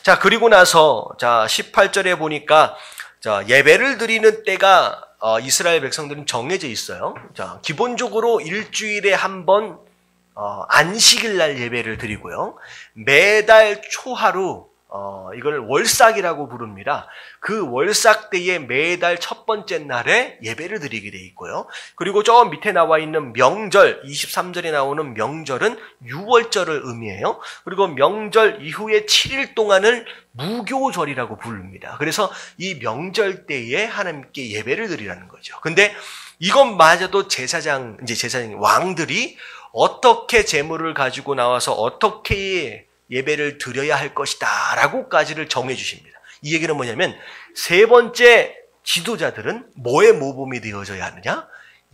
자, 그리고 나서 자 18절에 보니까 자 예배를 드리는 때가 이스라엘 백성들은 정해져 있어요. 자, 기본적으로 일주일에 한 번 안식일 날 예배를 드리고요. 매달 초하루 이걸 월삭이라고 부릅니다. 그 월삭 때에 매달 첫 번째 날에 예배를 드리게 돼 있고요. 그리고 저 밑에 나와 있는 명절 23절에 나오는 명절은 유월절을 의미해요. 그리고 명절 이후에 7일 동안을 무교절이라고 부릅니다. 그래서 이 명절 때에 하나님께 예배를 드리라는 거죠. 근데 이것마저도 제사장 왕들이 어떻게 제물을 가지고 나와서 어떻게 예배를 드려야 할 것이다 라고까지를 정해 주십니다. 이 얘기는 뭐냐면 세 번째 지도자들은 뭐의 모범이 되어져야 하느냐?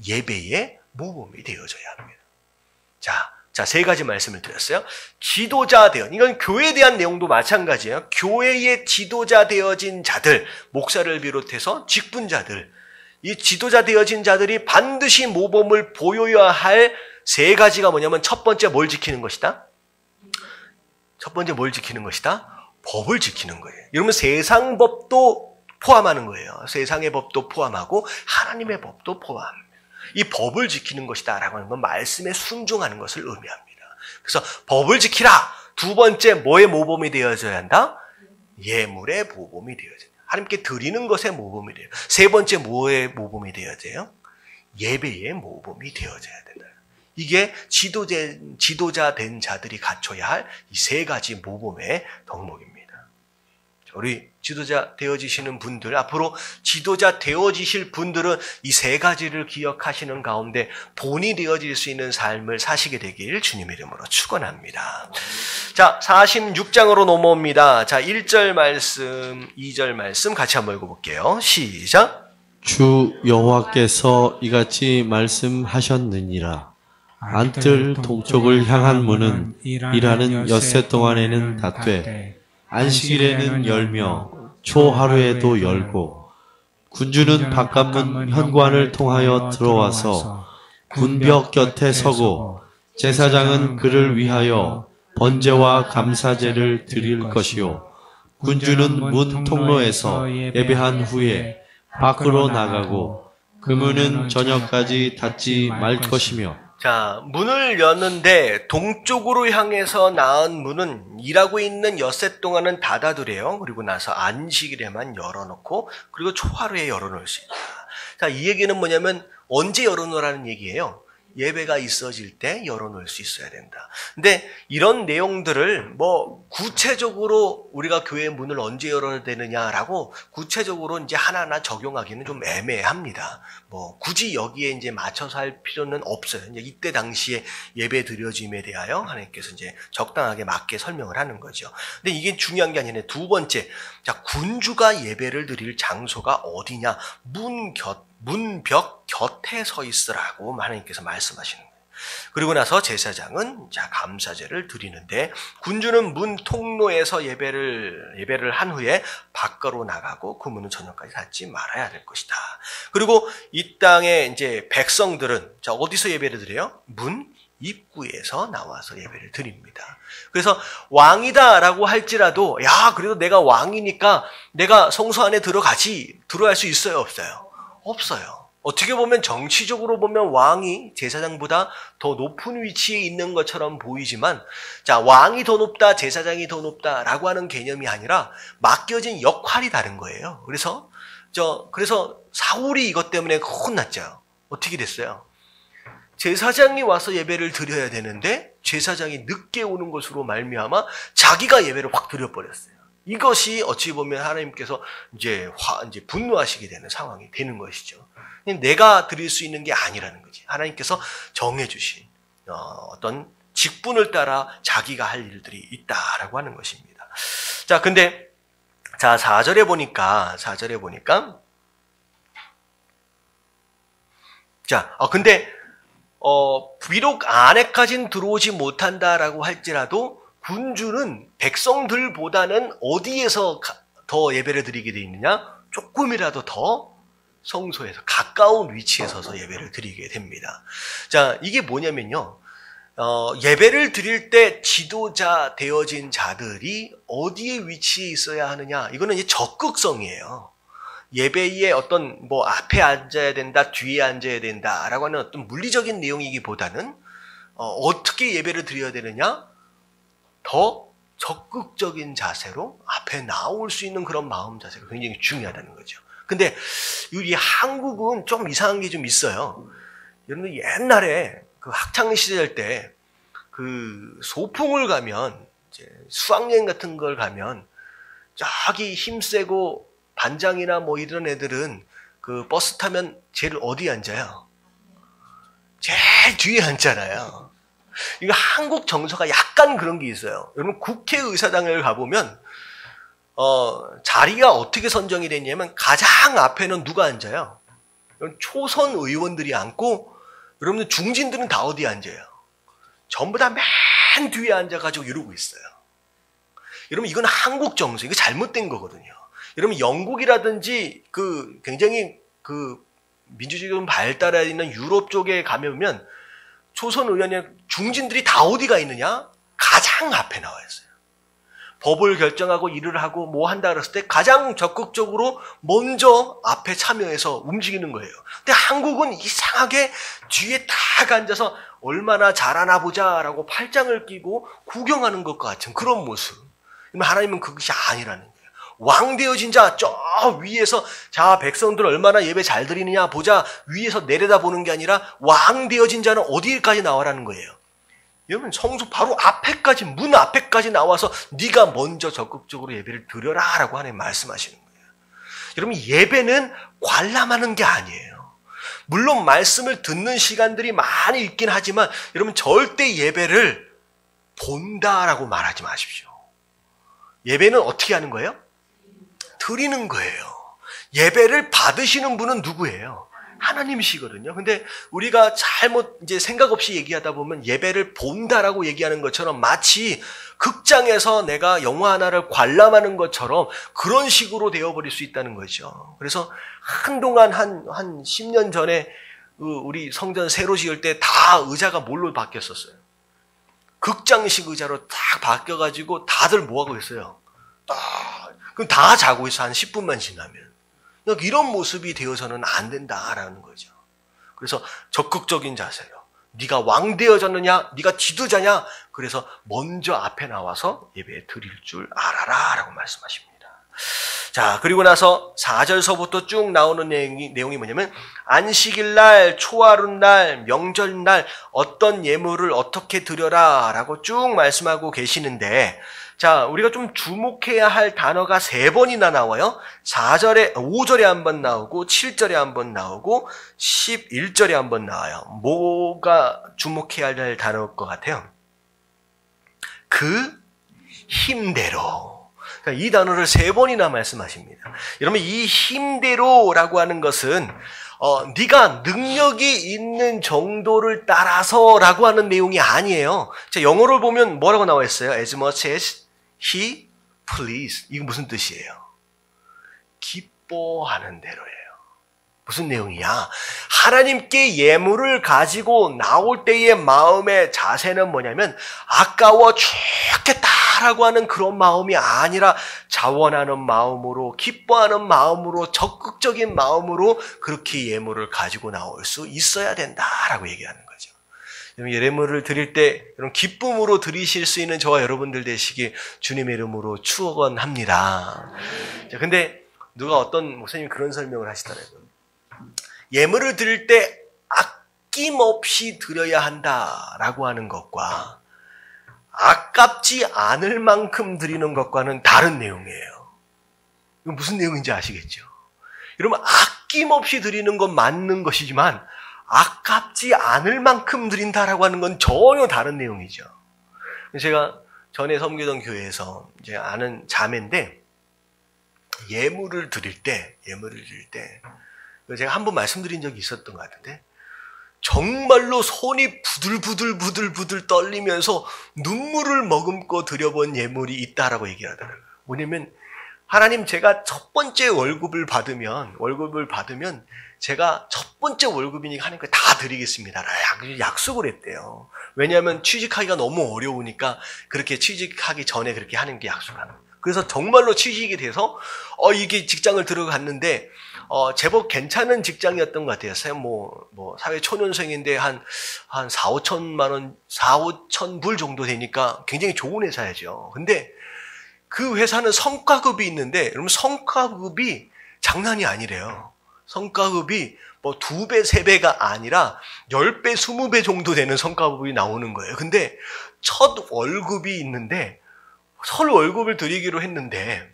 예배의 모범이 되어져야 합니다. 자, 세 가지 말씀을 드렸어요. 지도자 되어, 이건 교회에 대한 내용도 마찬가지예요. 교회의 지도자 되어진 자들, 목사를 비롯해서 직분자들, 이 지도자 되어진 자들이 반드시 모범을 보여야 할 세 가지가 뭐냐면 첫 번째 뭘 지키는 것이다? 첫 번째 뭘 지키는 것이다? 법을 지키는 거예요. 이러면 세상 법도 포함하는 거예요. 세상의 법도 포함하고 하나님의 법도 포함합니다. 이 법을 지키는 것이다 라고 하는 건 말씀에 순종하는 것을 의미합니다. 그래서 법을 지키라. 두 번째 뭐의 모범이 되어져야 한다? 예물의 모범이 되어져야 한다. 하나님께 드리는 것의 모범이 돼요. 세 번째 뭐의 모범이 되어야 돼요? 예배의 모범이 되어져야 된다. 이게 지도자 된 자들이 갖춰야 할 이 세 가지 모범의 덕목입니다. 우리 지도자 되어지시는 분들, 앞으로 지도자 되어지실 분들은 이 세 가지를 기억하시는 가운데 본이 되어질 수 있는 삶을 사시게 되길 주님의 이름으로 축원합니다. 자, 46장으로 넘어옵니다. 자, 1절 말씀, 2절 말씀 같이 한번 읽어볼게요. 시작. 주 여호와께서 이같이 말씀하셨느니라. 안뜰 동쪽을 향한 문은 일하는 엿새 동안에는 닫되 안식일에는 열며 초하루에도 열고 군주는 바깥문 현관을 통하여 들어와서 군벽 곁에 서고 제사장은 그를 위하여 번제와 감사제를 드릴 것이요 군주는 문 통로에서 예배한 후에 밖으로 나가고 그 문은 저녁까지 닫지 말 것이며. 자, 문을 여는데 동쪽으로 향해서 나은 문은 일하고 있는 엿새 동안은 닫아두래요. 그리고 나서 안식일에만 열어놓고 그리고 초하루에 열어놓을 수 있다. 자, 이 얘기는 뭐냐면 언제 열어놓으라는 얘기예요. 예배가 있어질 때 열어놓을 수 있어야 된다. 근데 이런 내용들을 뭐 구체적으로 우리가 교회 문을 언제 열어야 되느냐라고 구체적으로 이제 하나하나 적용하기는 좀 애매합니다. 뭐 굳이 여기에 이제 맞춰서 할 필요는 없어요. 이제 이때 당시에 예배 드려짐에 대하여 하나님께서 이제 적당하게 맞게 설명을 하는 거죠. 근데 이게 중요한 게 아니네. 두 번째, 자, 군주가 예배를 드릴 장소가 어디냐? 문벽 곁에 서 있으라고 하나님께서 말씀하시는 거예요. 그리고 나서 제사장은 자 감사제를 드리는데 군주는 문 통로에서 예배를 한 후에 밖으로 나가고 그 문은 저녁까지 닫지 말아야 될 것이다. 그리고 이 땅에 이제 백성들은 자 어디서 예배를 드려요? 문 입구에서 나와서 예배를 드립니다. 그래서 왕이다라고 할지라도 야 그래도 내가 왕이니까 내가 성소 안에 들어갈 수 있어요, 없어요? 없어요. 어떻게 보면 정치적으로 보면 왕이 제사장보다 더 높은 위치에 있는 것처럼 보이지만 자 왕이 더 높다, 제사장이 더 높다라고 하는 개념이 아니라 맡겨진 역할이 다른 거예요. 그래서 사울이 이것 때문에 혼났죠. 어떻게 됐어요? 제사장이 와서 예배를 드려야 되는데 제사장이 늦게 오는 것으로 말미암아 자기가 예배를 확 드려버렸어요. 이것이 어찌 보면 하나님께서 이제 분노하시게 되는 상황이 되는 것이죠. 내가 드릴 수 있는 게 아니라는 거지. 하나님께서 정해주신 어떤 직분을 따라 자기가 할 일들이 있다라고 하는 것입니다. 자, 근데 자 4절에 보니까 자, 근데 비록 안에까진 들어오지 못한다라고 할지라도 군주는 백성들보다는 어디에서 더 예배를 드리게 돼 있느냐? 조금이라도 더 성소에서 가까운 위치에 서서 예배를 드리게 됩니다. 자, 이게 뭐냐면요. 예배를 드릴 때 지도자 되어진 자들이 어디에 위치해 있어야 하느냐? 이거는 이제 적극성이에요. 예배의 어떤 앞에 앉아야 된다, 뒤에 앉아야 된다라고 하는 어떤 물리적인 내용이기보다는 어떻게 예배를 드려야 되느냐? 더 적극적인 자세로 앞에 나올 수 있는 그런 마음 자세가 굉장히 중요하다는 거죠. 근데 우리 한국은 좀 이상한 게 좀 있어요. 여러분들 옛날에 그 학창 시절 때 그 소풍을 가면 이제 수학여행 같은 걸 가면 저기 힘세고 반장이나 이런 애들은 그 버스 타면 제일 어디에 앉아요? 제일 뒤에 앉잖아요. 이거 한국 정서가 약간 그런 게 있어요. 여러분 국회의사당을 가보면 자리가 어떻게 선정이 됐냐면 가장 앞에는 누가 앉아요? 초선 의원들이 앉고 여러분들 중진들은 다 어디에 앉아요? 전부 다 맨 뒤에 앉아가지고 이러고 있어요. 여러분 이건 한국 정서, 이거 잘못된 거거든요. 여러분 영국이라든지 그 굉장히 그 민주주의가 발달해 있는 유럽 쪽에 가면 초선 의원이 중진들이 다 어디가 있느냐? 가장 앞에 나와 있어요. 법을 결정하고 일을 하고 뭐 한다 그랬을 때 가장 적극적으로 먼저 앞에 참여해서 움직이는 거예요. 근데 한국은 이상하게 뒤에 딱 앉아서 얼마나 잘하나 보자라고 팔짱을 끼고 구경하는 것 같은 그런 모습. 하나님은 그것이 아니라는 거예요. 왕 되어진 자 저 위에서 자 백성들 얼마나 예배 잘 드리느냐 보자 위에서 내려다보는 게 아니라 왕 되어진 자는 어디까지 나와라는 거예요. 여러분 성소 바로 앞에까지 문 앞에까지 나와서 네가 먼저 적극적으로 예배를 드려라 라고 하나님 말씀하시는 거예요. 여러분 예배는 관람하는 게 아니에요. 물론 말씀을 듣는 시간들이 많이 있긴 하지만 여러분 절대 예배를 본다라고 말하지 마십시오. 예배는 어떻게 하는 거예요? 드리는 거예요. 예배를 받으시는 분은 누구예요? 하나님이시거든요. 근데 우리가 잘못 이제 생각 없이 얘기하다 보면 예배를 본다라고 얘기하는 것처럼 마치 극장에서 내가 영화 하나를 관람하는 것처럼 그런 식으로 되어버릴 수 있다는 거죠. 그래서 한동안 한 10년 전에 우리 성전 새로 지을 때 다 의자가 뭘로 바뀌었었어요? 극장식 의자로 딱 바뀌어가지고 다들 뭐하고 있어요? 그럼 다 자고 있어. 한 10분만 지나면. 이런 모습이 되어서는 안 된다라는 거죠. 그래서 적극적인 자세로 네가 왕 되어졌느냐? 네가 지도자냐? 그래서 먼저 앞에 나와서 예배 드릴 줄 알아라 라고 말씀하십니다. 자, 그리고 나서 4절서부터 쭉 나오는 내용이 뭐냐면 안식일날, 초하룻날, 명절날 어떤 예물을 어떻게 드려라 라고 쭉 말씀하고 계시는데 자, 우리가 좀 주목해야 할 단어가 3번이나 나와요. 5절에 한 번 나오고 7절에 한 번 나오고 11절에 한 번 나와요. 뭐가 주목해야 할 단어일 것 같아요? 그 힘대로. 이 단어를 3번이나 말씀하십니다. 여러분 이 힘대로라고 하는 것은 네가 능력이 있는 정도를 따라서라고 하는 내용이 아니에요. 자, 영어를 보면 뭐라고 나와 있어요? As much as he please. 이거 무슨 뜻이에요? 기뻐하는 대로예요. 무슨 내용이야? 하나님께 예물을 가지고 나올 때의 마음의 자세는 뭐냐면 아까워 죽겠다라고 하는 그런 마음이 아니라 자원하는 마음으로 기뻐하는 마음으로 적극적인 마음으로 그렇게 예물을 가지고 나올 수 있어야 된다라고 얘기하는 거죠. 예물을 드릴 때 이런 기쁨으로 드리실 수 있는 저와 여러분들 되시기 주님의 이름으로 축원합니다. 자, 근데 누가 어떤 목사님이 그런 설명을 하시더라고요. 예물을 드릴 때 아낌없이 드려야 한다라고 하는 것과 아깝지 않을 만큼 드리는 것과는 다른 내용이에요. 이거 무슨 내용인지 아시겠죠? 여러분 아낌없이 드리는 건 맞는 것이지만 아깝지 않을 만큼 드린다라고 하는 건 전혀 다른 내용이죠. 제가 전에 섬기던 교회에서 이제 아는 자매인데 예물을 드릴 때 제가 한 번 말씀드린 적이 있었던 것 같은데 정말로 손이 부들부들 떨리면서 눈물을 머금고 드려본 예물이 있다라고 얘기를 하더라고요. 뭐냐면 하나님, 제가 첫 번째 월급을 받으면 제가 첫 번째 월급이니까 하나님께 다 드리겠습니다. 약속을 했대요. 왜냐하면 취직하기가 너무 어려우니까 그렇게 취직하기 전에 그렇게 하는 게 약속하는 거예요. 그래서 정말로 취직이 돼서 이게 직장을 들어갔는데 제법 괜찮은 직장이었던 것 같아요. 뭐 사회 초년생인데 한 4,5천 불 정도 되니까 굉장히 좋은 회사야죠. 근데 그 회사는 성과급이 있는데, 여러분, 성과급이 장난이 아니래요. 성과급이 뭐 2배, 3배가 아니라 10배, 20배 정도 되는 성과급이 나오는 거예요. 근데 첫 월급이 있는데, 설 월급을 드리기로 했는데,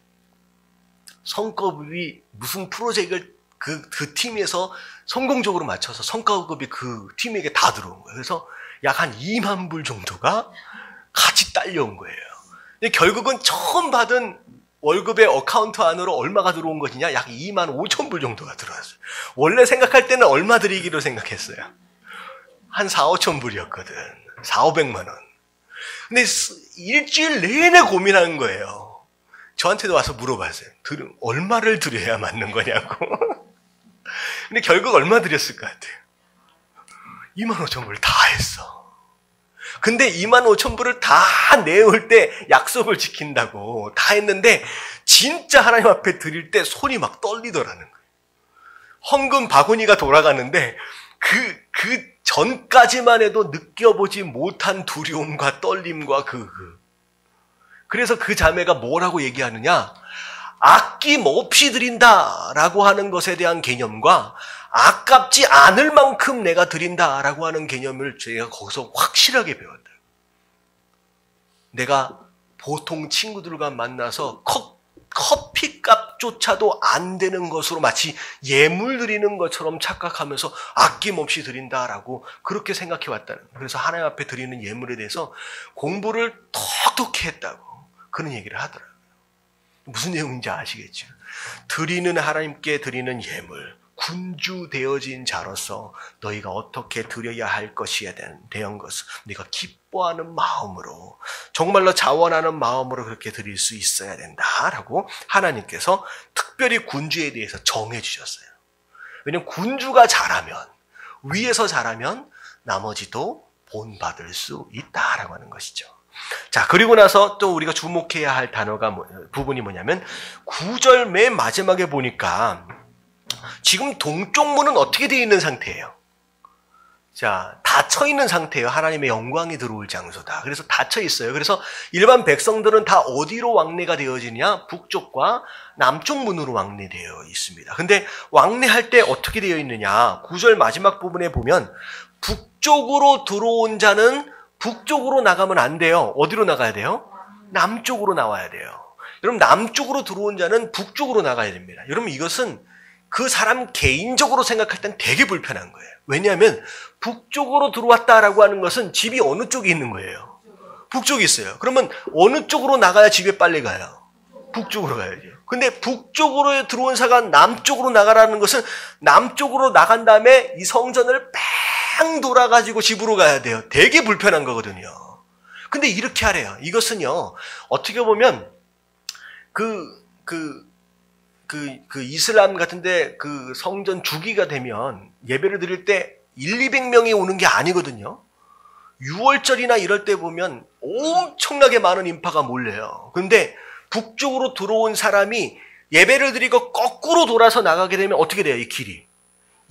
성과급이 무슨 프로젝트를 그 팀에서 성공적으로 맞춰서 성과급이 그 팀에게 다 들어온 거예요. 그래서 약 한 2만 불 정도가 같이 딸려온 거예요. 근데 결국은 처음 받은 월급의 어카운트 안으로 얼마가 들어온 것이냐? 약 2만 5천 불 정도가 들어왔어요. 원래 생각할 때는 얼마 드리기로 생각했어요? 한 4, 5천 불이었거든. 4, 500만 원. 근데 일주일 내내 고민하는 거예요. 저한테도 와서 물어봤어요. 얼마를 드려야 맞는 거냐고. 근데 결국 얼마 드렸을 것 같아요? 2만 5천 불 다 했어. 근데 2만 5천 불을 다 내올 때 약속을 지킨다고 다 했는데 진짜 하나님 앞에 드릴 때 손이 막 떨리더라는 거예요. 헌금 바구니가 돌아가는데 그 전까지만 해도 느껴보지 못한 두려움과 떨림과 그래서 그 자매가 뭐라고 얘기하느냐? 아낌없이 드린다라고 하는 것에 대한 개념과 아깝지 않을 만큼 내가 드린다라고 하는 개념을 제가 거기서 확실하게 배웠다. 내가 보통 친구들과 만나서 커피값조차도 안 되는 것으로 마치 예물 드리는 것처럼 착각하면서 아낌없이 드린다라고 그렇게 생각해 왔다는 거예요. 그래서 하나님 앞에 드리는 예물에 대해서 공부를 톡톡히 했다고 그런 얘기를 하더라고요. 무슨 내용인지 아시겠죠? 드리는 하나님께 드리는 예물, 군주되어진 자로서 너희가 어떻게 드려야 할 것이에 대한 것을 네가 기뻐하는 마음으로, 정말로 자원하는 마음으로 그렇게 드릴 수 있어야 된다라고 하나님께서 특별히 군주에 대해서 정해 주셨어요. 왜냐하면 군주가 잘하면, 위에서 잘하면 나머지도 본받을 수 있다라고 하는 것이죠. 자, 그리고 나서 또 우리가 주목해야 할 부분이 뭐냐면 9절 맨 마지막에 보니까 지금 동쪽 문은 어떻게 되어 있는 상태예요? 자, 닫혀 있는 상태예요. 하나님의 영광이 들어올 장소다. 그래서 닫혀 있어요. 그래서 일반 백성들은 다 어디로 왕래가 되어지냐? 북쪽과 남쪽 문으로 왕래되어 있습니다. 근데 왕래할 때 어떻게 되어 있느냐? 9절 마지막 부분에 보면 북쪽으로 들어온 자는 북쪽으로 나가면 안 돼요. 어디로 나가야 돼요? 남쪽으로 나와야 돼요. 여러분, 남쪽으로 들어온 자는 북쪽으로 나가야 됩니다. 여러분, 이것은 그 사람 개인적으로 생각할 땐 되게 불편한 거예요. 왜냐하면 북쪽으로 들어왔다라고 하는 것은 집이 어느 쪽에 있는 거예요? 북쪽에 있어요. 그러면 어느 쪽으로 나가야 집에 빨리 가요? 북쪽으로 가야죠. 근데 북쪽으로 들어온 사가 남쪽으로 나가라는 것은 남쪽으로 나간 다음에 이 성전을 뺑 돌아가지고 집으로 가야 돼요. 되게 불편한 거거든요. 근데 이렇게 하래요. 이것은요, 어떻게 보면 이슬람 같은데 그 성전 주기가 되면 예배를 드릴 때 200명이 오는 게 아니거든요. 6월절이나 이럴 때 보면 엄청나게 많은 인파가 몰려요. 근데 북쪽으로 들어온 사람이 예배를 드리고 거꾸로 돌아서 나가게 되면 어떻게 돼요? 이 길이.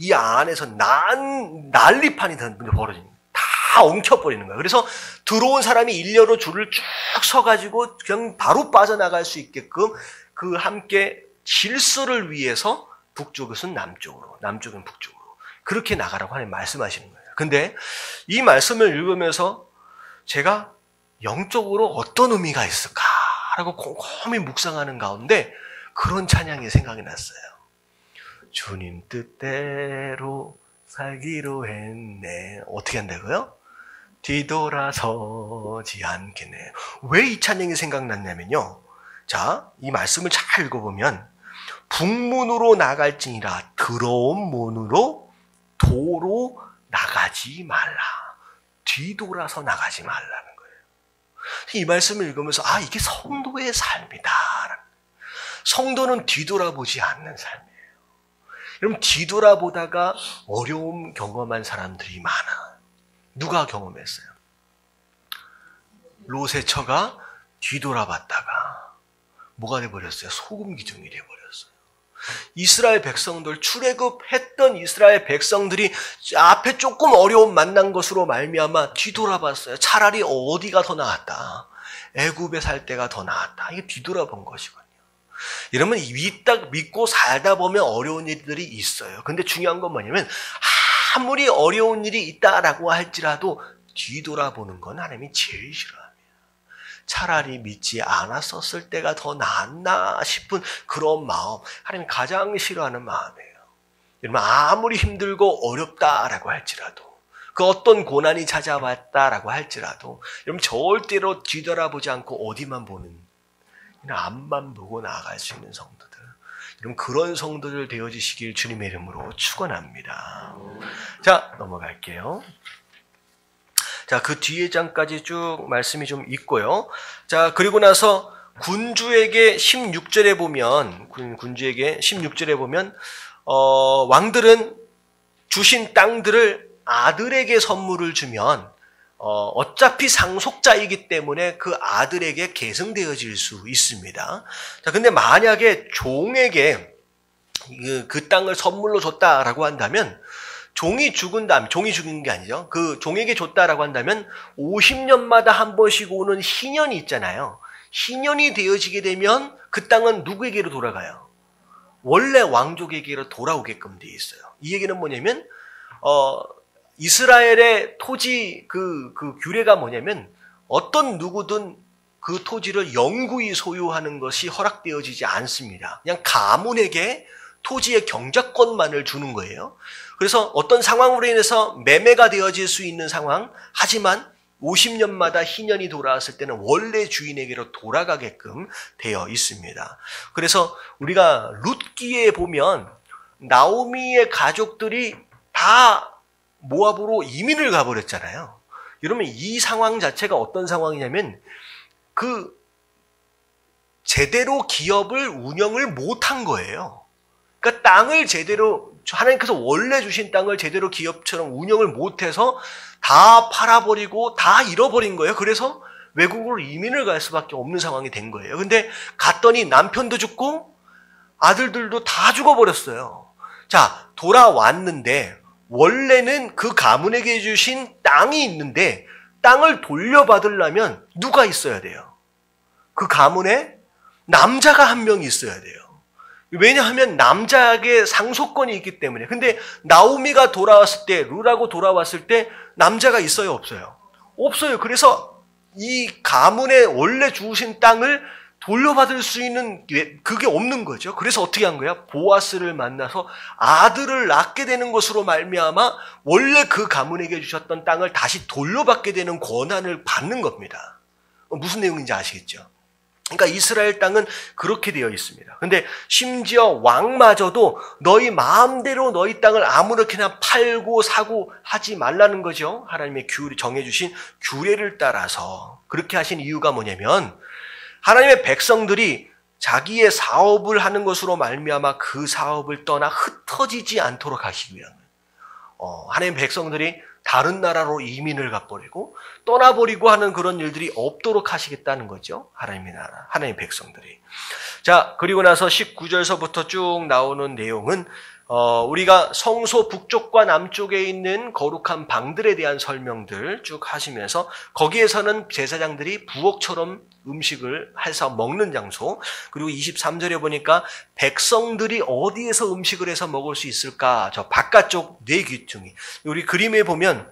이 안에서 난리판이 벌어집니다. 다 엉켜버리는 거예요. 그래서 들어온 사람이 일렬로 줄을 쭉 서가지고 그냥 바로 빠져나갈 수 있게끔 그 함께 질서를 위해서 북쪽은 남쪽으로, 남쪽은 북쪽으로 그렇게 나가라고 하나님 말씀하시는 거예요. 근데 이 말씀을 읽으면서 제가 영적으로 어떤 의미가 있을까라고 곰곰이 묵상하는 가운데 그런 찬양이 생각이 났어요. 주님 뜻대로 살기로 했네. 어떻게 한다고요? 뒤돌아서지 않겠네. 왜 이 찬양이 생각났냐면요. 자, 이 말씀을 잘 읽어보면 북문으로 나갈지니라 들어온 문으로 도로 나가지 말라. 뒤돌아서 나가지 말라는 거예요. 이 말씀을 읽으면서 이게 성도의 삶이다. 성도는 뒤돌아보지 않는 삶이에요. 여러분, 뒤돌아보다가 어려움 경험한 사람들이 많아. 누가 경험했어요? 롯의 처가 뒤돌아봤다가 뭐가 돼버렸어요? 소금 기둥이 돼버렸어요. 이스라엘 백성들, 출애굽했던 이스라엘 백성들이 앞에 조금 어려움 만난 것으로 말미암아 뒤돌아봤어요. 차라리 어디가 더 나았다. 애굽에 살 때가 더 나았다. 이게 뒤돌아본 것이거든요. 여러분, 믿고 살다 보면 어려운 일들이 있어요. 근데 중요한 건 뭐냐면 아무리 어려운 일이 있다라고 할지라도 뒤돌아보는 건 하나님이 제일 싫어합니다. 차라리 믿지 않았었을 때가 더 나았나 싶은 그런 마음, 하나님이 가장 싫어하는 마음이에요. 여러분, 아무리 힘들고 어렵다라고 할지라도, 그 어떤 고난이 찾아왔다라고 할지라도, 여러분 절대로 뒤돌아보지 않고 어디만 보는, 앞만 보고 나아갈 수 있는 성도들, 여러분 그런 성도들 되어지시길 주님의 이름으로 축원합니다. 자, 넘어갈게요. 자, 그 뒤에 장까지 쭉 말씀이 좀 있고요. 자, 그리고 나서 군주에게 16절에 보면, 군주에게 16절에 보면, 왕들은 주신 땅들을 아들에게 선물을 주면, 어차피 상속자이기 때문에 그 아들에게 계승되어질 수 있습니다. 자, 근데 만약에 종에게 그 땅을 선물로 줬다라고 한다면, 종이 죽은 게 아니죠. 그 종에게 줬다라고 한다면 50년마다 한 번씩 오는 희년이 있잖아요. 희년이 되어지게 되면 그 땅은 누구에게로 돌아가요? 원래 왕족에게로 돌아오게끔 되어 있어요. 이 얘기는 뭐냐면 이스라엘의 토지 그 규례가 뭐냐면 어떤 누구든 그 토지를 영구히 소유하는 것이 허락되어지지 않습니다. 그냥 가문에게 토지의 경작권만을 주는 거예요. 그래서 어떤 상황으로 인해서 매매가 되어질 수 있는 상황, 하지만 50년마다 희년이 돌아왔을 때는 원래 주인에게로 돌아가게끔 되어 있습니다. 그래서 우리가 룻기에 보면 나오미의 가족들이 다 모압으로 이민을 가버렸잖아요. 여러분, 이 상황 자체가 어떤 상황이냐면 제대로 기업을 운영을 못한 거예요. 그러니까 땅을 제대로, 하나님께서 원래 주신 땅을 제대로 기업처럼 운영을 못해서 다 팔아버리고 다 잃어버린 거예요. 그래서 외국으로 이민을 갈 수밖에 없는 상황이 된 거예요. 근데 갔더니 남편도 죽고 아들들도 다 죽어버렸어요. 자, 돌아왔는데 원래는 그 가문에게 주신 땅이 있는데 땅을 돌려받으려면 누가 있어야 돼요? 그 가문에 남자가 한 명 있어야 돼요. 왜냐하면 남자에게 상속권이 있기 때문에. 근데 나오미가 돌아왔을 때, 룻하고 돌아왔을 때 남자가 있어요, 없어요? 없어요. 그래서 이 가문에 원래 주신 땅을 돌려받을 수 있는 그게 없는 거죠. 그래서 어떻게 한 거야? 보아스를 만나서 아들을 낳게 되는 것으로 말미암아 원래 그 가문에게 주셨던 땅을 다시 돌려받게 되는 권한을 받는 겁니다. 무슨 내용인지 아시겠죠? 그러니까 이스라엘 땅은 그렇게 되어 있습니다. 근데 심지어 왕마저도 너희 마음대로 너희 땅을 아무렇게나 팔고 사고 하지 말라는 거죠. 하나님의 정해주신 규례를 따라서. 그렇게 하신 이유가 뭐냐면 하나님의 백성들이 자기의 사업을 하는 것으로 말미암아 그 사업을 떠나 흩어지지 않도록 하시기 위한 거예요. 하나님의 백성들이 다른 나라로 이민을 가버리고 떠나버리고 하는 그런 일들이 없도록 하시겠다는 거죠. 하나님의 나라, 하나님의 백성들이. 자, 그리고 나서 19절서부터 쭉 나오는 내용은 우리가 성소 북쪽과 남쪽에 있는 거룩한 방들에 대한 설명들 쭉 하시면서 거기에서는 제사장들이 부엌처럼 음식을 해서 먹는 장소, 그리고 23절에 보니까 백성들이 어디에서 음식을 해서 먹을 수 있을까? 저 바깥쪽 네 귀퉁이. 우리 그림에 보면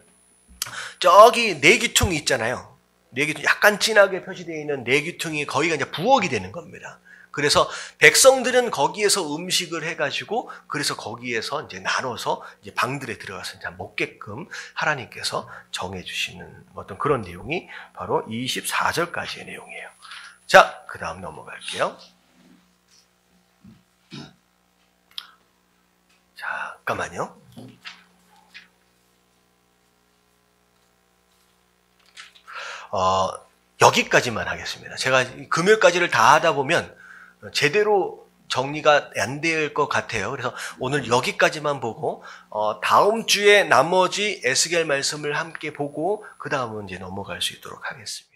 저기 네 귀퉁이 있잖아요. 네 귀퉁이 약간 진하게 표시되어 있는 네 귀퉁이 거기가 이제 부엌이 되는 겁니다. 그래서 백성들은 거기에서 음식을 해가지고 그래서 거기에서 이제 나눠서 이제 방들에 들어가서 이제 먹게끔 하나님께서 정해주시는 어떤 그런 내용이 바로 24절까지의 내용이에요. 자, 그 다음 넘어갈게요. 잠깐만요. 여기까지만 하겠습니다. 제가 금요일까지를 다 하다 보면 제대로 정리가 안 될 것 같아요. 그래서 오늘 여기까지만 보고 다음 주에 나머지 에스겔 말씀을 함께 보고 그 다음은 이제 넘어갈 수 있도록 하겠습니다.